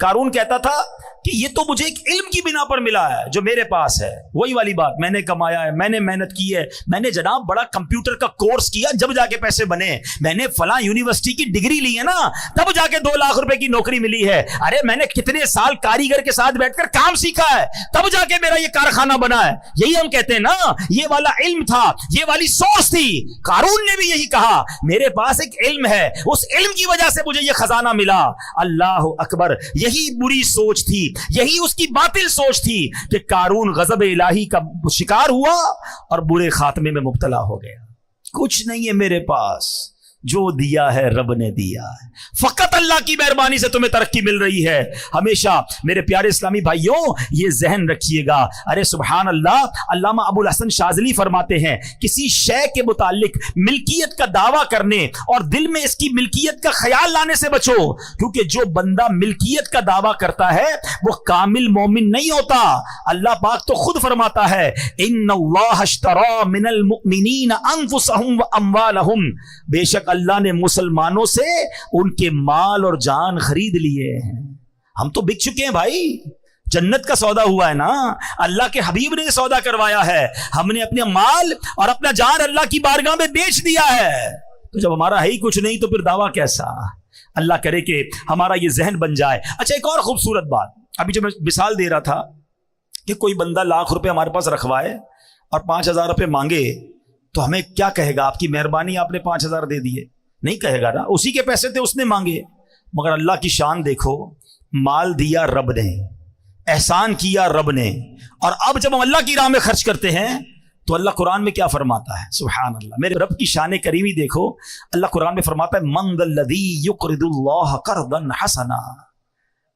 قارون کہتا تھا کہ یہ تو مجھے ایک علم کی بنا پر ملا ہے جو میرے پاس ہے. وہی والی بات, میں نے کمایا ہے, میں نے محنت کی ہے, میں نے جناب بڑا کمپیوٹر کا کورس کیا, جب جا کے پیسے بنے, میں نے فلاں یونیورسٹی کی ڈگری لی ہے نا, تب جا کے 2 لاکھ روپے کی نوکری ملی ہے. ارے میں نے کتنے سال کاریگر کے ساتھ بیٹھ کر کام سیکھا ہے, تب جا کے میرا یہ کارخانہ بنا ہے. یہی ہم کہتے ہیں نا, یہ والا علم تھا, یہ والی سوچ تھی. قارون نے بھی یہی کہا, میرے پاس ایک علم ہے, اس علم کی وجہ سے مجھے یہ خزانہ ملا. اللہ اکبر. یہی بری سوچ تھی, یہی اس کی باطل سوچ تھی کہ قارون غضب الہی کا شکار ہوا اور برے خاتمے میں مبتلا ہو گیا. کچھ نہیں ہے میرے پاس, جو دیا ہے رب نے دیا ہے. فقط اللہ کی مہربانی سے تمہیں ترقی مل رہی ہے. ہمیشہ میرے پیارے اسلامی بھائیوں یہ ذہن رکھیے گا. ارے سبحان اللہ, علامہ ابو الحسن شاذلی فرماتے ہیں, کسی شے کے متعلق ملکیت کا دعویٰ کرنے اور دل میں اس کی ملکیت کا خیال لانے سے بچو, کیونکہ جو بندہ ملکیت کا دعویٰ کرتا ہے وہ کامل مومن نہیں ہوتا. اللہ پاک تو خود فرماتا ہے, ان اللہ اشتری من المؤمنین انفسهم واموالهم, بے شک اللہ نے مسلمانوں سے ان کے مال اور جان خرید لیے ہیں. ہم تو بک چکے ہیں بھائی, جنت کا سودا ہوا ہے نا, اللہ کے حبیب نے سودا کروایا ہے. ہم نے اپنے مال اور اپنا جان اللہ کی بارگاہ میں بیچ دیا ہے. تو جب ہمارا ہے ہی کچھ نہیں تو پھر دعویٰ کیسا؟ اللہ کرے کہ ہمارا یہ ذہن بن جائے. اچھا, ایک اور خوبصورت بات, ابھی جو میں مثال دے رہا تھا کہ کوئی بندہ لاکھ روپے ہمارے پاس رکھوائے اور 5,000 روپے مانگے, تو ہمیں کیا کہے گا؟ آپ کی مہربانی, آپ نے 5,000 دے دیے. نہیں کہے گا نا, اسی کے پیسے تھے, اس نے مانگے. مگر اللہ کی شان دیکھو, مال دیا رب نے, احسان کیا رب نے, اور اب جب ہم اللہ کی راہ میں خرچ کرتے ہیں تو اللہ قرآن میں کیا فرماتا ہے؟ سبحان اللہ, میرے رب کی شان کریمی دیکھو. اللہ قرآن میں فرماتا ہے, من ذا الذی یقرض اللہ قرضا حسنا.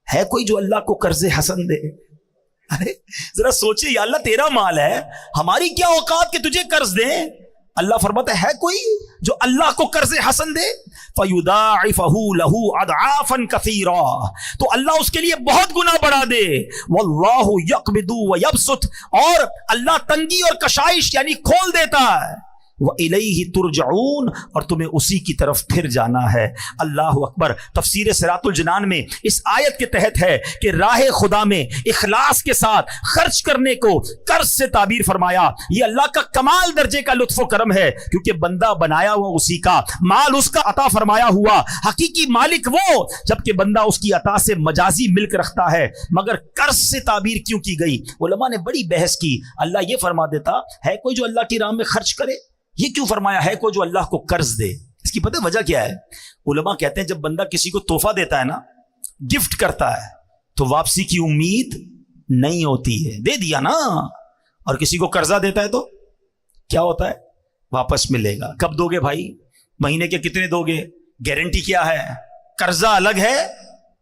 ہے کوئی جو اللہ کو قرض حسن دے؟ ارے ذرا سوچے, یا اللہ تیرا مال ہے, ہماری کیا اوقات کہ تجھے قرض دیں؟ اللہ فرماتا ہے کوئی جو اللہ کو قرض حسن دے؟ فَيُضَاعِفَهُ لَهُ أَضْعَافًا كَثِيرًا, تو اللہ اس کے لیے بہت گنا بڑھا دے. وَاللَّهُ يَقْبِضُ وَيَبْسُطُ, اور اللہ تنگی اور کشائش یعنی کھول دیتا ہے. وَإِلَيْهِ تُرْجَعُونَ, اور تمہیں اسی کی طرف پھر جانا ہے. اللہ اکبر. تفسیر صراط الجنان میں اس آیت کے تحت ہے کہ راہ خدا میں اخلاص کے ساتھ خرچ کرنے کو قرض سے تعبیر فرمایا. یہ اللہ کا کمال درجے کا لطف و کرم ہے, کیونکہ بندہ بنایا ہوا اسی کا, مال اس کا, عطا فرمایا ہوا, حقیقی مالک وہ, جبکہ بندہ اس کی عطا سے مجازی ملک رکھتا ہے. مگر قرض سے تعبیر کیوں کی گئی؟ علماء نے بڑی بحث کی. اللہ یہ فرما دیتا ہے کوئی جو اللہ کی راہ میں خرچ کرے, یہ کیوں فرمایا ہے کوئی جو اللہ کو قرض دے؟ اس کی پتہ وجہ کیا ہے؟ علماء کہتے ہیں جب بندہ کسی کو تحفہ دیتا ہے نا, گفٹ کرتا ہے, تو واپسی کی امید نہیں ہوتی ہے. دے دیا نا. اور کسی کو قرضہ دیتا ہے تو کیا ہوتا ہے؟ واپس ملے گا. کب دو گے بھائی؟ مہینے کے کتنے دو گے؟ گارنٹی کیا ہے؟ قرضہ الگ ہے,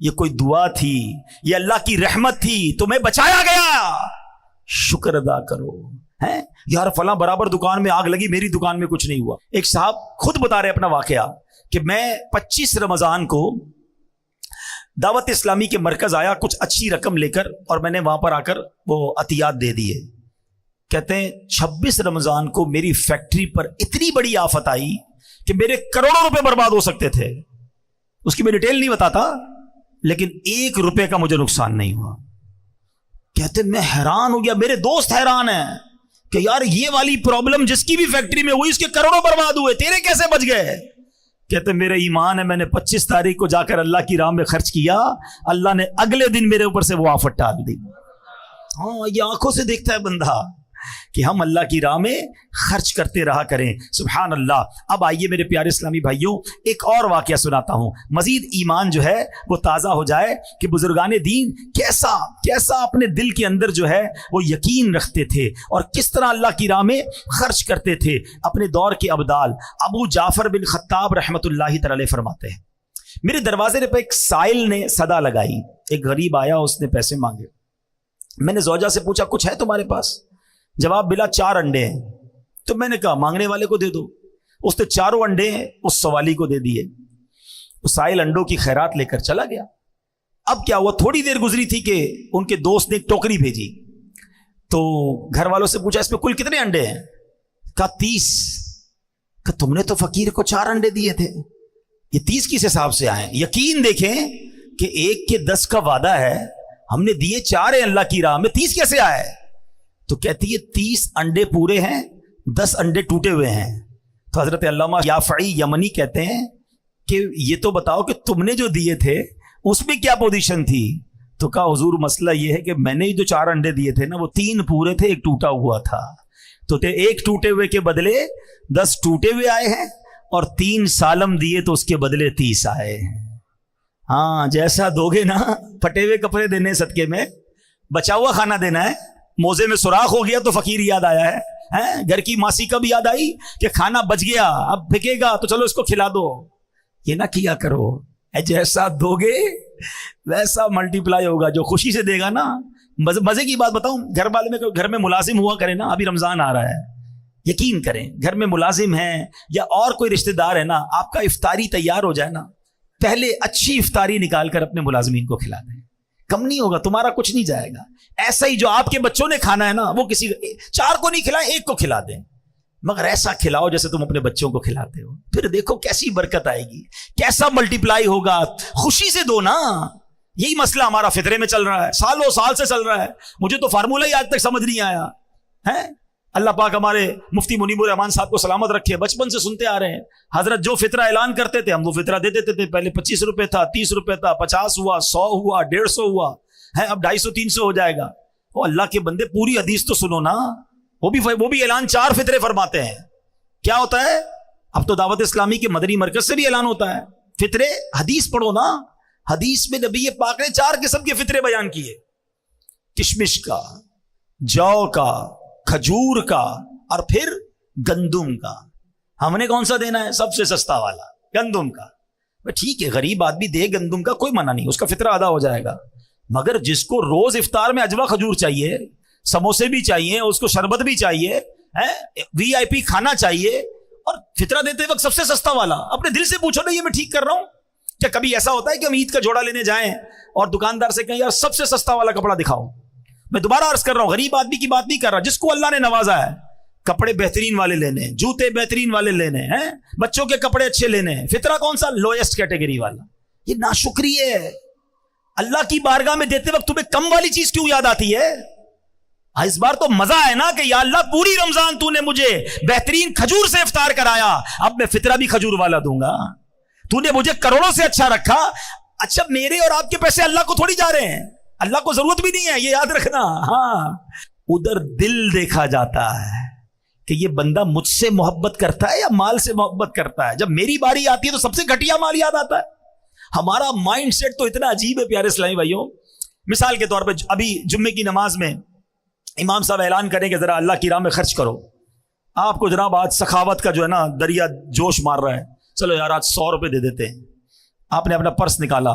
یہ کوئی دعا تھی، یہ اللہ کی رحمت تھی، تمہیں بچایا گیا، شکر ادا کرو۔ ہیں یار فلاں برابر دکان میں آگ لگی، میری دکان میں کچھ نہیں ہوا۔ ایک صاحب خود بتا رہے اپنا واقعہ کہ میں 25 رمضان کو دعوت اسلامی کے مرکز آیا کچھ اچھی رقم لے کر، اور میں نے وہاں پر آ کر وہ عطیات دے دیے۔ کہتے ہیں 26 رمضان کو میری فیکٹری پر اتنی بڑی آفت آئی کہ میرے کروڑوں روپے برباد ہو سکتے تھے، اس کی میں ڈیٹیل نہیں بتاتا، لیکن 1 روپے کا مجھے نقصان نہیں ہوا۔ کہتے میں حیران ہو گیا، میرے دوست حیران ہیں کہ یار یہ والی پرابلم جس کی بھی فیکٹری میں ہوئی اس کے کروڑوں برباد ہوئے، تیرے کیسے بچ گئے؟ کہتے میرے ایمان ہے، میں نے 25 تاریخ کو جا کر اللہ کی راہ میں خرچ کیا، اللہ نے اگلے دن میرے اوپر سے وہ آفت ٹال دی۔ ہاں یہ آنکھوں سے دیکھتا ہے بندہ کہ ہم اللہ کی راہ میں خرچ کرتے رہا کریں۔ سبحان اللہ۔ اب آئیے میرے پیارے اسلامی بھائیوں، ایک اور واقعہ سناتا ہوں، مزید ایمان جو ہے وہ تازہ ہو جائے کہ بزرگان دین کیسا اپنے دل کے اندر جو ہے وہ یقین رکھتے تھے اور کس طرح اللہ کی راہ میں خرچ کرتے تھے۔ اپنے دور کے ابدال ابو جعفر بن خطاب رحمۃ اللہ تعالی فرماتے ہیں، میرے دروازے پہ ایک سائل نے صدا لگائی، ایک غریب آیا، اس نے پیسے مانگے۔ میں نے زوجہ سے پوچھا کچھ ہے تمہارے پاس؟ جواب ملا 4 انڈے ہیں۔ تو میں نے کہا مانگنے والے کو دے دو۔ اس نے 4 انڈے اس سوالی کو دے دیے۔ اس سائل انڈوں کی خیرات لے کر چلا گیا۔ اب کیا ہوا، تھوڑی دیر گزری تھی کہ ان کے دوست نے ایک ٹوکری بھیجی، تو گھر والوں سے پوچھا اس میں کل کتنے انڈے ہیں؟ کہا 30۔ کہ تم نے تو فقیر کو 4 انڈے دیے تھے، یہ 30 کس حساب سے آئے؟ یقین دیکھیں کہ 1 کے 10 کا وعدہ ہے، ہم نے دیے 4 ہیں اللہ کی راہ میں، 30 کیسے آئے؟ تو کہتی ہے 30 انڈے پورے ہیں، 10 انڈے ٹوٹے ہوئے ہیں۔ تو حضرت علامہ یافعی یمنی کہتے ہیں کہ یہ تو بتاؤ کہ تم نے جو دیے تھے اس میں کیا پوزیشن تھی؟ تو کہا حضور مسئلہ یہ ہے کہ میں نے جو 4 انڈے دیے تھے نا وہ 3 پورے تھے، 1 ٹوٹا ہوا تھا، تو 1 ٹوٹے ہوئے کے بدلے 10 ٹوٹے ہوئے آئے ہیں، اور 3 سالم دیے تو اس کے بدلے 30 آئے ہیں۔ ہاں جیسا دو گے نا، پھٹے ہوئے کپڑے دینے صدقے میں، بچا ہوا کھانا دینا ہے، موزے میں سوراخ ہو گیا تو فقیر یاد آیا ہے، گھر کی ماسی کا بھی یاد آئی کہ کھانا بچ گیا اب پھینکے گا تو چلو اس کو کھلا دو۔ یہ نہ کیا کرو، جیسا دو گے ویسا ملٹی پلائی ہوگا، جو خوشی سے دے گا نا۔ مزے کی بات بتاؤں، گھر میں ملازم ہوا کرے نا، ابھی رمضان آ رہا ہے، یقین کریں گھر میں ملازم ہیں یا اور کوئی رشتہ دار ہے نا، آپ کا افطاری تیار ہو جائے نا، پہلے اچھی افطاری نکال کر اپنے ملازمین کو کھلا دیں، کم نہیں ہوگا، تمہارا کچھ نہیں جائے گا۔ ایسا ہی جو آپ کے بچوں نے کھانا ہے نا، وہ کسی 4 کو نہیں کھلائیں، 1 کو کھلا دیں، مگر ایسا کھلاؤ جیسے تم اپنے بچوں کو کھلاتے ہو، پھر دیکھو کیسی برکت آئے گی، کیسا ملٹی پلائی ہوگا۔ خوشی سے دو نا، یہی مسئلہ ہمارا فطرے میں چل رہا ہے، سالوں سال سے چل رہا ہے، مجھے تو فارمولہ ہی آج تک سمجھ نہیں آیا ہے۔ اللہ پاک ہمارے مفتی منیب الرحمان صاحب کو سلامت رکھے، بچپن سے سنتے آ رہے ہیں، حضرت جو فطرہ اعلان کرتے تھے ہم وہ فطرہ دے دیتے تھے، پہلے 25 روپے تھا، 30 روپے تھا، 50 ہوا، 100 ہوا، 150 ہوا ہے، اب 250 300 ہو جائے گا۔ وہ اللہ کے بندے پوری حدیث تو سنو نا، وہ بھی اعلان 4 فطرے فرماتے ہیں۔ کیا ہوتا ہے؟ اب تو دعوت اسلامی کے مدنی مرکز سے بھی اعلان ہوتا ہے فطرے، حدیث پڑھو نا، حدیث میں نبی پاک نے 4 قسم کے فطرے بیان کیے، کشمش کا، جو کا، کھجور کا، اور پھر گندم کا۔ ہم نے کون سا دینا ہے؟ سب سے سستا والا، گندم کا۔ ٹھیک ہے، غریب آدمی دے گندم کا، کوئی منع نہیں، اس کا فطرہ ادا ہو جائے گا، مگر جس کو روز افطار میں اجوا کھجور چاہیے، سموسے بھی چاہیے، اس کو شربت بھی چاہیے، VIP کھانا چاہیے، اور فطرہ دیتے وقت سب سے سستا والا، اپنے دل سے پوچھو نا یہ میں ٹھیک کر رہا ہوں؟ کیا کبھی ایسا ہوتا ہے کہ ہم عید کا جوڑا لینے جائیں اور دکاندار سے کہیں یار سب سے سستا والا کپڑا دکھاؤ؟ میں دوبارہ عرض کر رہا ہوں، غریب آدمی کی بات نہیں کر رہا، جس کو اللہ نے نوازا ہے، کپڑے بہترین والے لینے ہیں، جوتے بہترین والے لینے ہیں، بچوں کے کپڑے اچھے لینے ہیں، فطرہ کون سا؟ لوئسٹ کیٹیگری والا۔ یہ ناشکری ہے، اللہ کی بارگاہ میں دیتے وقت تمہیں کم والی چیز کیوں یاد آتی ہے؟ اس بار تو مزہ ہے نا کہ یا اللہ پوری رمضان تو نے مجھے بہترین کھجور سے افطار کرایا، اب میں فطرہ بھی کھجور والا دوں گا۔ تو نے مجھے کروڑوں سے اچھا رکھا، اچھا میرے اور آپ کے پیسے اللہ کو تھوڑی جا رہے ہیں، اللہ کو ضرورت بھی نہیں ہے، یہ یاد رکھنا۔ ہاں، ادھر دل دیکھا جاتا ہے کہ یہ بندہ مجھ سے محبت کرتا ہے یا مال سے محبت کرتا ہے۔ جب میری باری آتی ہے تو سب سے گھٹیا مال یاد آتا ہے۔ ہمارا مائنڈ سیٹ تو اتنا عجیب ہے پیارے اسلامی بھائیوں۔ مثال کے طور پہ ابھی جمعے کی نماز میں امام صاحب اعلان کریں کہ ذرا اللہ کی راہ میں خرچ کرو، آپ کو جناب آج سخاوت کا جو ہے نا دریا جوش مار رہا ہے، چلو یار آج 100 روپے دے دیتے ہیں۔ آپ نے اپنا پرس نکالا،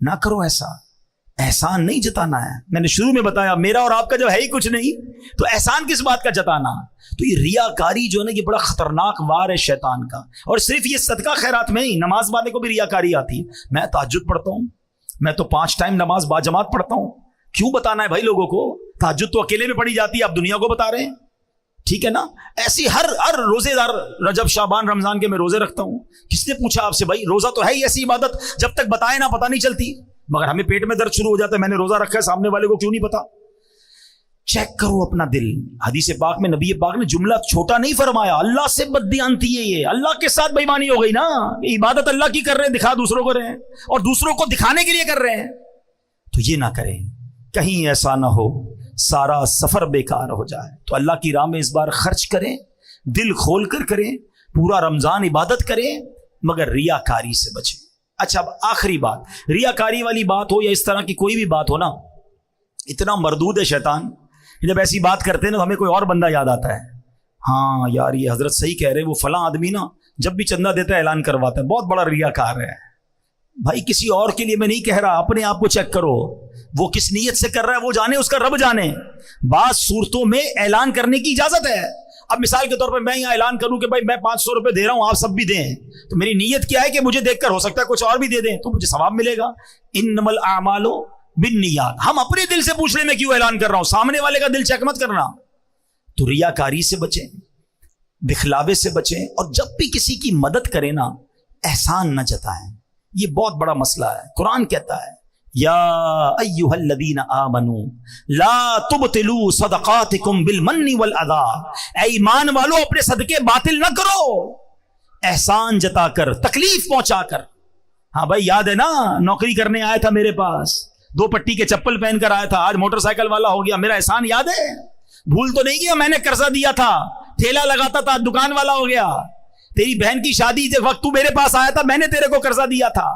نہ کرو ایسا. احسان نہیں جتانا ہے. میں نے شروع میں بتایا میرا اور آپ کا جب ہے ہی کچھ نہیں تو احسان کس بات کا جتانا. تو یہ ریاکاری جو ہے نا یہ بڑا خطرناک وار ہے شیطان کا. اور صرف یہ صدقہ خیرات میں ہی, نماز والے کو بھی ریاکاری آتی ہے. میں تہجد پڑھتا ہوں, میں تو 5 ٹائم نماز باجماعت پڑھتا ہوں, کیوں بتانا ہے بھائی لوگوں کو؟ تہجد تو اکیلے میں پڑھی جاتی ہے, آپ دنیا کو بتا رہے ہیں. ٹھیک ہے نا. ایسی ہر روزے دار رجب شعبان رمضان کے میں روزے رکھتا ہوں. کس نے پوچھا آپ سے بھائی؟ روزہ تو ہے ہی ایسی عبادت جب تک بتائے نہ پتہ نہیں چلتی, مگر ہمیں پیٹ میں درد شروع ہو جاتا ہے, میں نے روزہ رکھا ہے, سامنے والے کو کیوں نہیں پتا؟ چیک کرو اپنا دل. حدیث پاک میں نبی پاک نے جملہ چھوٹا نہیں فرمایا, اللہ سے بددیانتی ہے یہ, اللہ کے ساتھ بے ایمانی ہو گئی نا. عبادت اللہ کی کر رہے ہیں, دکھا دوسروں کو رہے ہیں, اور دوسروں کو دکھانے کے لیے کر رہے ہیں. تو یہ نہ کریں, کہیں ایسا نہ ہو سارا سفر بیکار ہو جائے. تو اللہ کی راہ میں اس بار خرچ کریں, دل کھول کر کریں, پورا رمضان عبادت کریں, مگر ریاکاری سے بچیں. اچھا اب آخری بات, ریاکاری والی بات ہو یا اس طرح کی کوئی بھی بات ہو نا, اتنا مردود ہے شیطان. جب ایسی بات کرتے ہیں نا ہمیں کوئی اور بندہ یاد آتا ہے. ہاں یار یہ حضرت صحیح کہہ رہے, وہ فلاں آدمی نا جب بھی چندہ دیتا ہے اعلان کرواتا ہے, بہت بڑا ریاکار ہے. بھائی کسی اور کے لیے میں نہیں کہہ رہا, اپنے آپ کو چیک کرو, وہ کس نیت سے کر رہا ہے وہ جانے, اس کا رب جانے. بعض صورتوں میں اعلان کرنے کی اجازت ہے. اب مثال کے طور پر میں یہاں اعلان کروں کہ بھائی میں 500 روپے دے رہا ہوں, آپ سب بھی دیں, تو میری نیت کیا ہے کہ مجھے دیکھ کر ہو سکتا ہے کچھ اور بھی دے دیں تو مجھے ثواب ملے گا. انما الاعمال بالنیات. ہم اپنے دل سے پوچھ لیں میں کیوں اعلان کر رہا ہوں, سامنے والے کا دل چیک مت کرنا. تو ریاکاری سے بچیں, دکھلاوے سے بچیں, اور جب بھی کسی کی مدد کریں نا احسان نہ جتائیں. یہ بہت بڑا مسئلہ ہے. قرآن کہتا ہے یا ایھا الذین آمنوا لا تبطلوا صدقاتکم بالمن والعطا. اے ایمان والو اپنے صدقے باطل نہ کرو احسان جتا کر, تکلیف پہنچا کر. ہاں بھائی یاد ہے نا, نوکری کرنے آیا تھا میرے پاس, 2 پٹی کے چپل پہن کر آیا تھا, آج موٹر سائیکل والا ہو گیا. میرا احسان یاد ہے؟ بھول تو نہیں کیا؟ میں نے قرضہ دیا تھا, ٹھیلا لگاتا تھا, دکان والا ہو گیا. تیری بہن کی شادی جب وقت تو میرے پاس آیا تھا, میں نے تیرے کو قرضہ دیا تھا.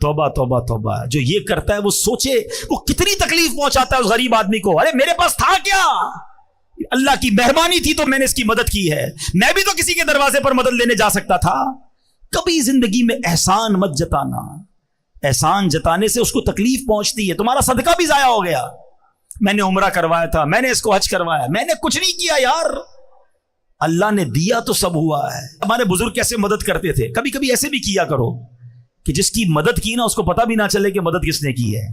توبہ توبہ توبہ. جو یہ کرتا ہے وہ سوچے وہ کتنی تکلیف پہنچاتا ہے اس غریب آدمی کو. ارے میرے پاس تھا کیا, اللہ کی مہربانی تھی تو میں نے اس کی مدد کی ہے, میں بھی تو کسی کے دروازے پر مدد لینے جا سکتا تھا. کبھی زندگی میں احسان مت جتانا, احسان جتانے سے اس کو تکلیف پہنچتی ہے. تمہارا صدقہ بھی ضائع ہو گیا. میں نے عمرہ کروایا تھا, میں نے اس کو حج کروایا, میں نے کچھ نہیں کیا یار, اللہ نے دیا تو سب ہوا ہے. ہمارے بزرگ کیسے مدد کرتے تھے, کبھی کبھی ایسے بھی کیا کرو کہ جس کی مدد کی نا اس کو پتہ بھی نہ چلے کہ مدد کس نے کی ہے.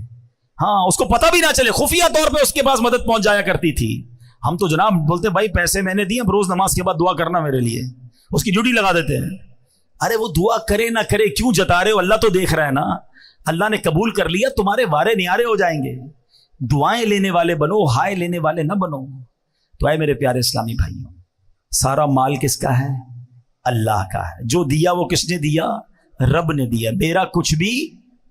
ہاں اس کو پتہ بھی نہ چلے, خفیہ طور پہ اس کے پاس مدد پہنچ جایا کرتی تھی. ہم تو جناب بولتے بھائی پیسے میں نے دیے, اب روز نماز کے بعد دعا کرنا میرے لیے, اس کی ڈیوٹی لگا دیتے ہیں. ارے وہ دعا کرے نہ کرے کیوں جتا رہے ہو, اللہ تو دیکھ رہا ہے نا. اللہ نے قبول کر لیا, تمہارے وارے نیارے ہو جائیں گے. دعائیں لینے والے بنو, ہائے لینے والے نہ بنو. تو اے میرے پیارے اسلامی بھائیوں, سارا مال کس کا ہے؟ اللہ کا ہے. جو دیا وہ کس نے دیا؟ رب نے دیا. میرا کچھ بھی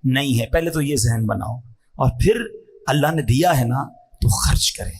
نہیں ہے. پہلے تو یہ ذہن بناؤ, اور پھر اللہ نے دیا ہے نا تو خرچ کریں,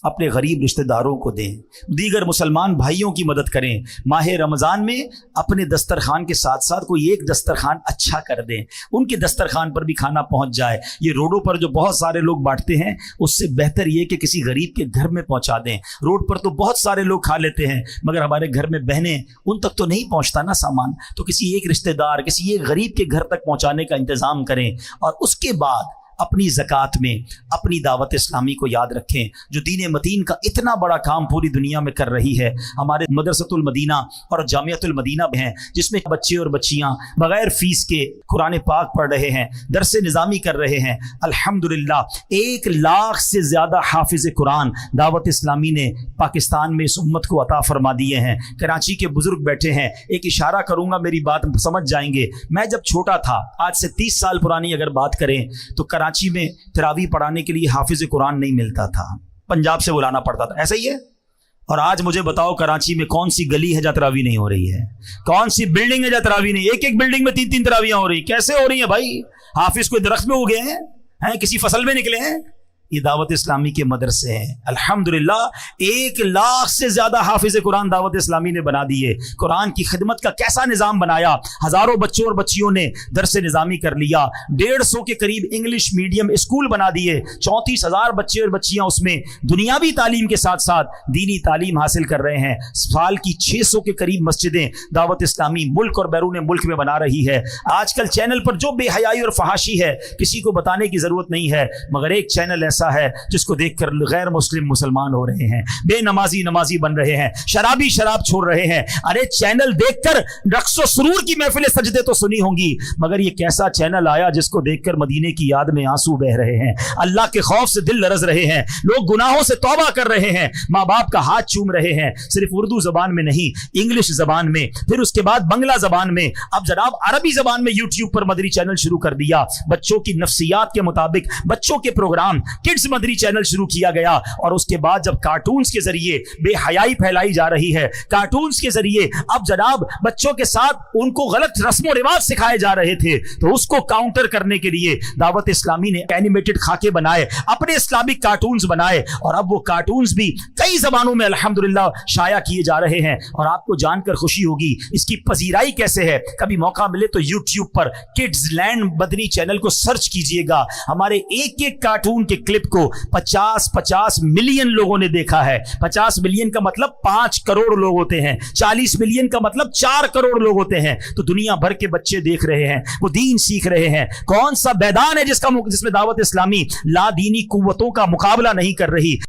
اپنے غریب رشتہ داروں کو دیں, دیگر مسلمان بھائیوں کی مدد کریں. ماہ رمضان میں اپنے دسترخوان کے ساتھ ساتھ کوئی ایک دسترخوان اچھا کر دیں, ان کے دسترخوان پر بھی کھانا پہنچ جائے. یہ روڈوں پر جو بہت سارے لوگ بانٹتے ہیں اس سے بہتر یہ کہ کسی غریب کے گھر میں پہنچا دیں. روڈ پر تو بہت سارے لوگ کھا لیتے ہیں, مگر ہمارے گھر میں بہنیں, ان تک تو نہیں پہنچتا نا سامان. تو کسی ایک رشتہ دار, کسی ایک غریب کے گھر تک پہنچانے کا انتظام کریں, اور اس کے بعد اپنی زکوٰۃ میں اپنی دعوت اسلامی کو یاد رکھیں, جو دین متین کا اتنا بڑا کام پوری دنیا میں کر رہی ہے. ہمارے مدرسۃ المدینہ اور جامعۃ المدینہ ہیں, جس میں بچے اور بچیاں بغیر فیس کے قرآن پاک پڑھ رہے ہیں, درس نظامی کر رہے ہیں. الحمدللہ 1 لاکھ سے زیادہ حافظ قرآن دعوت اسلامی نے پاکستان میں اس امت کو عطا فرما دیے ہیں. کراچی کے بزرگ بیٹھے ہیں, ایک اشارہ کروں گا, میری بات سمجھ جائیں گے. میں جب چھوٹا تھا, آج سے 30 سال پرانی اگر بات کریں, تو کراچی میں تراویح پڑھانے کے لیے حافظ قرآن نہیں ملتا تھا, پنجاب سے بلانا پڑتا تھا. ایسا ہی ہے. اور آج مجھے بتاؤ کراچی میں کون سی گلی ہے جہاں تراویح نہیں ہو رہی ہے, کون سی بلڈنگ ہے جہاں تراویح نہیں. ایک بلڈنگ میں 3 تراویحاں ہو رہی. کیسے ہو رہی ہیں بھائی؟ حافظ کوئی درخت میں اگے ہیں, کسی فصل میں نکلے ہیں؟ یہ دعوت اسلامی کے مدرسے ہیں. الحمدللہ 1 لاکھ سے زیادہ حافظ قرآن دعوت اسلامی نے بنا دیے. قرآن کی خدمت کا کیسا نظام بنایا. ہزاروں بچوں اور بچیوں نے درس نظامی کر لیا. 150 کے قریب انگلش میڈیم اسکول بنا دیے. 34,000 بچے اور بچیاں اس میں دنیاوی تعلیم کے ساتھ ساتھ دینی تعلیم حاصل کر رہے ہیں. سال کی 600 کے قریب مسجدیں دعوت اسلامی ملک اور بیرون ملک میں بنا رہی ہے. آج کل چینل پر جو بے حیائی اور فحاشی ہے کسی کو بتانے کی ضرورت نہیں ہے، مگر ایک چینل ایسا ہے جس کو دیکھ کر غیر مسلم مسلمان ہو رہے ہیں، بے نمازی نمازی بن رہے ہیں، شرابی شراب چھوڑ رہے ہیں. ارے چینل دیکھ کر رقص و سرور کی محفل سجدے تو سنی ہوں گی، مگر یہ کیسا چینل آیا جس کو دیکھ کر مدینے کی یاد میں آنسو بہ رہے ہیں، اللہ کے خوف سے دل لرز رہے ہیں، لوگ گناہوں سے توبہ کر رہے ہیں، ماں باپ کا ہاتھ چوم رہے ہیں، صرف اردو زبان میں نہیں، انگلش زبان میں، پھر اس کے بعد بنگلہ زبان میں، اب جناب عربی زبان میں یوٹیوب پر مدری چینل شروع کر دیا. بچوں کی نفسیات کے مطابق بچوں کے پروگرام کڈز مدری چینل شروع کیا گیا. اور اس کے بعد جب کارٹونز کے ذریعے بے حیائی پھیلائی جا رہی ہے، کارٹونز کے ذریعے اب جناب بچوں کے ساتھ ان کو غلط رسم و رواج سکھائے جا رہے تھے، تو اس کو کاؤنٹر کرنے کے لیے دعوت اسلامی نے اینیمیٹڈ خاکے بنائے، اپنے اسلامک کارٹونز بنائے، اور اب وہ کارٹونز بھی کئی زبانوں میں الحمدللہ شائع کیے جا رہے ہیں. اور آپ کو جان کر خوشی ہوگی اس کی پذیرائی کیسے ہے. کبھی موقع ملے تو یوٹیوب پر کڈز لینڈ مدنی چینل کو سرچ کیجئے گا. ہمارے ایک ایک کارٹون کے کلپ کو 50 ملین لوگوں نے دیکھا ہے. 50 ملین کا مطلب 5 کروڑ لوگ ہوتے ہیں، 40 ملین کا مطلب 4 کروڑ لوگ ہوتے ہیں. تو دنیا بھر کے بچے دیکھ رہے ہیں، وہ دین سیکھ رہے ہیں. کون سا میدان ہے جس میں دعوت اسلامی لا دینی قوتوں کا مقابلہ نہیں کر رہی.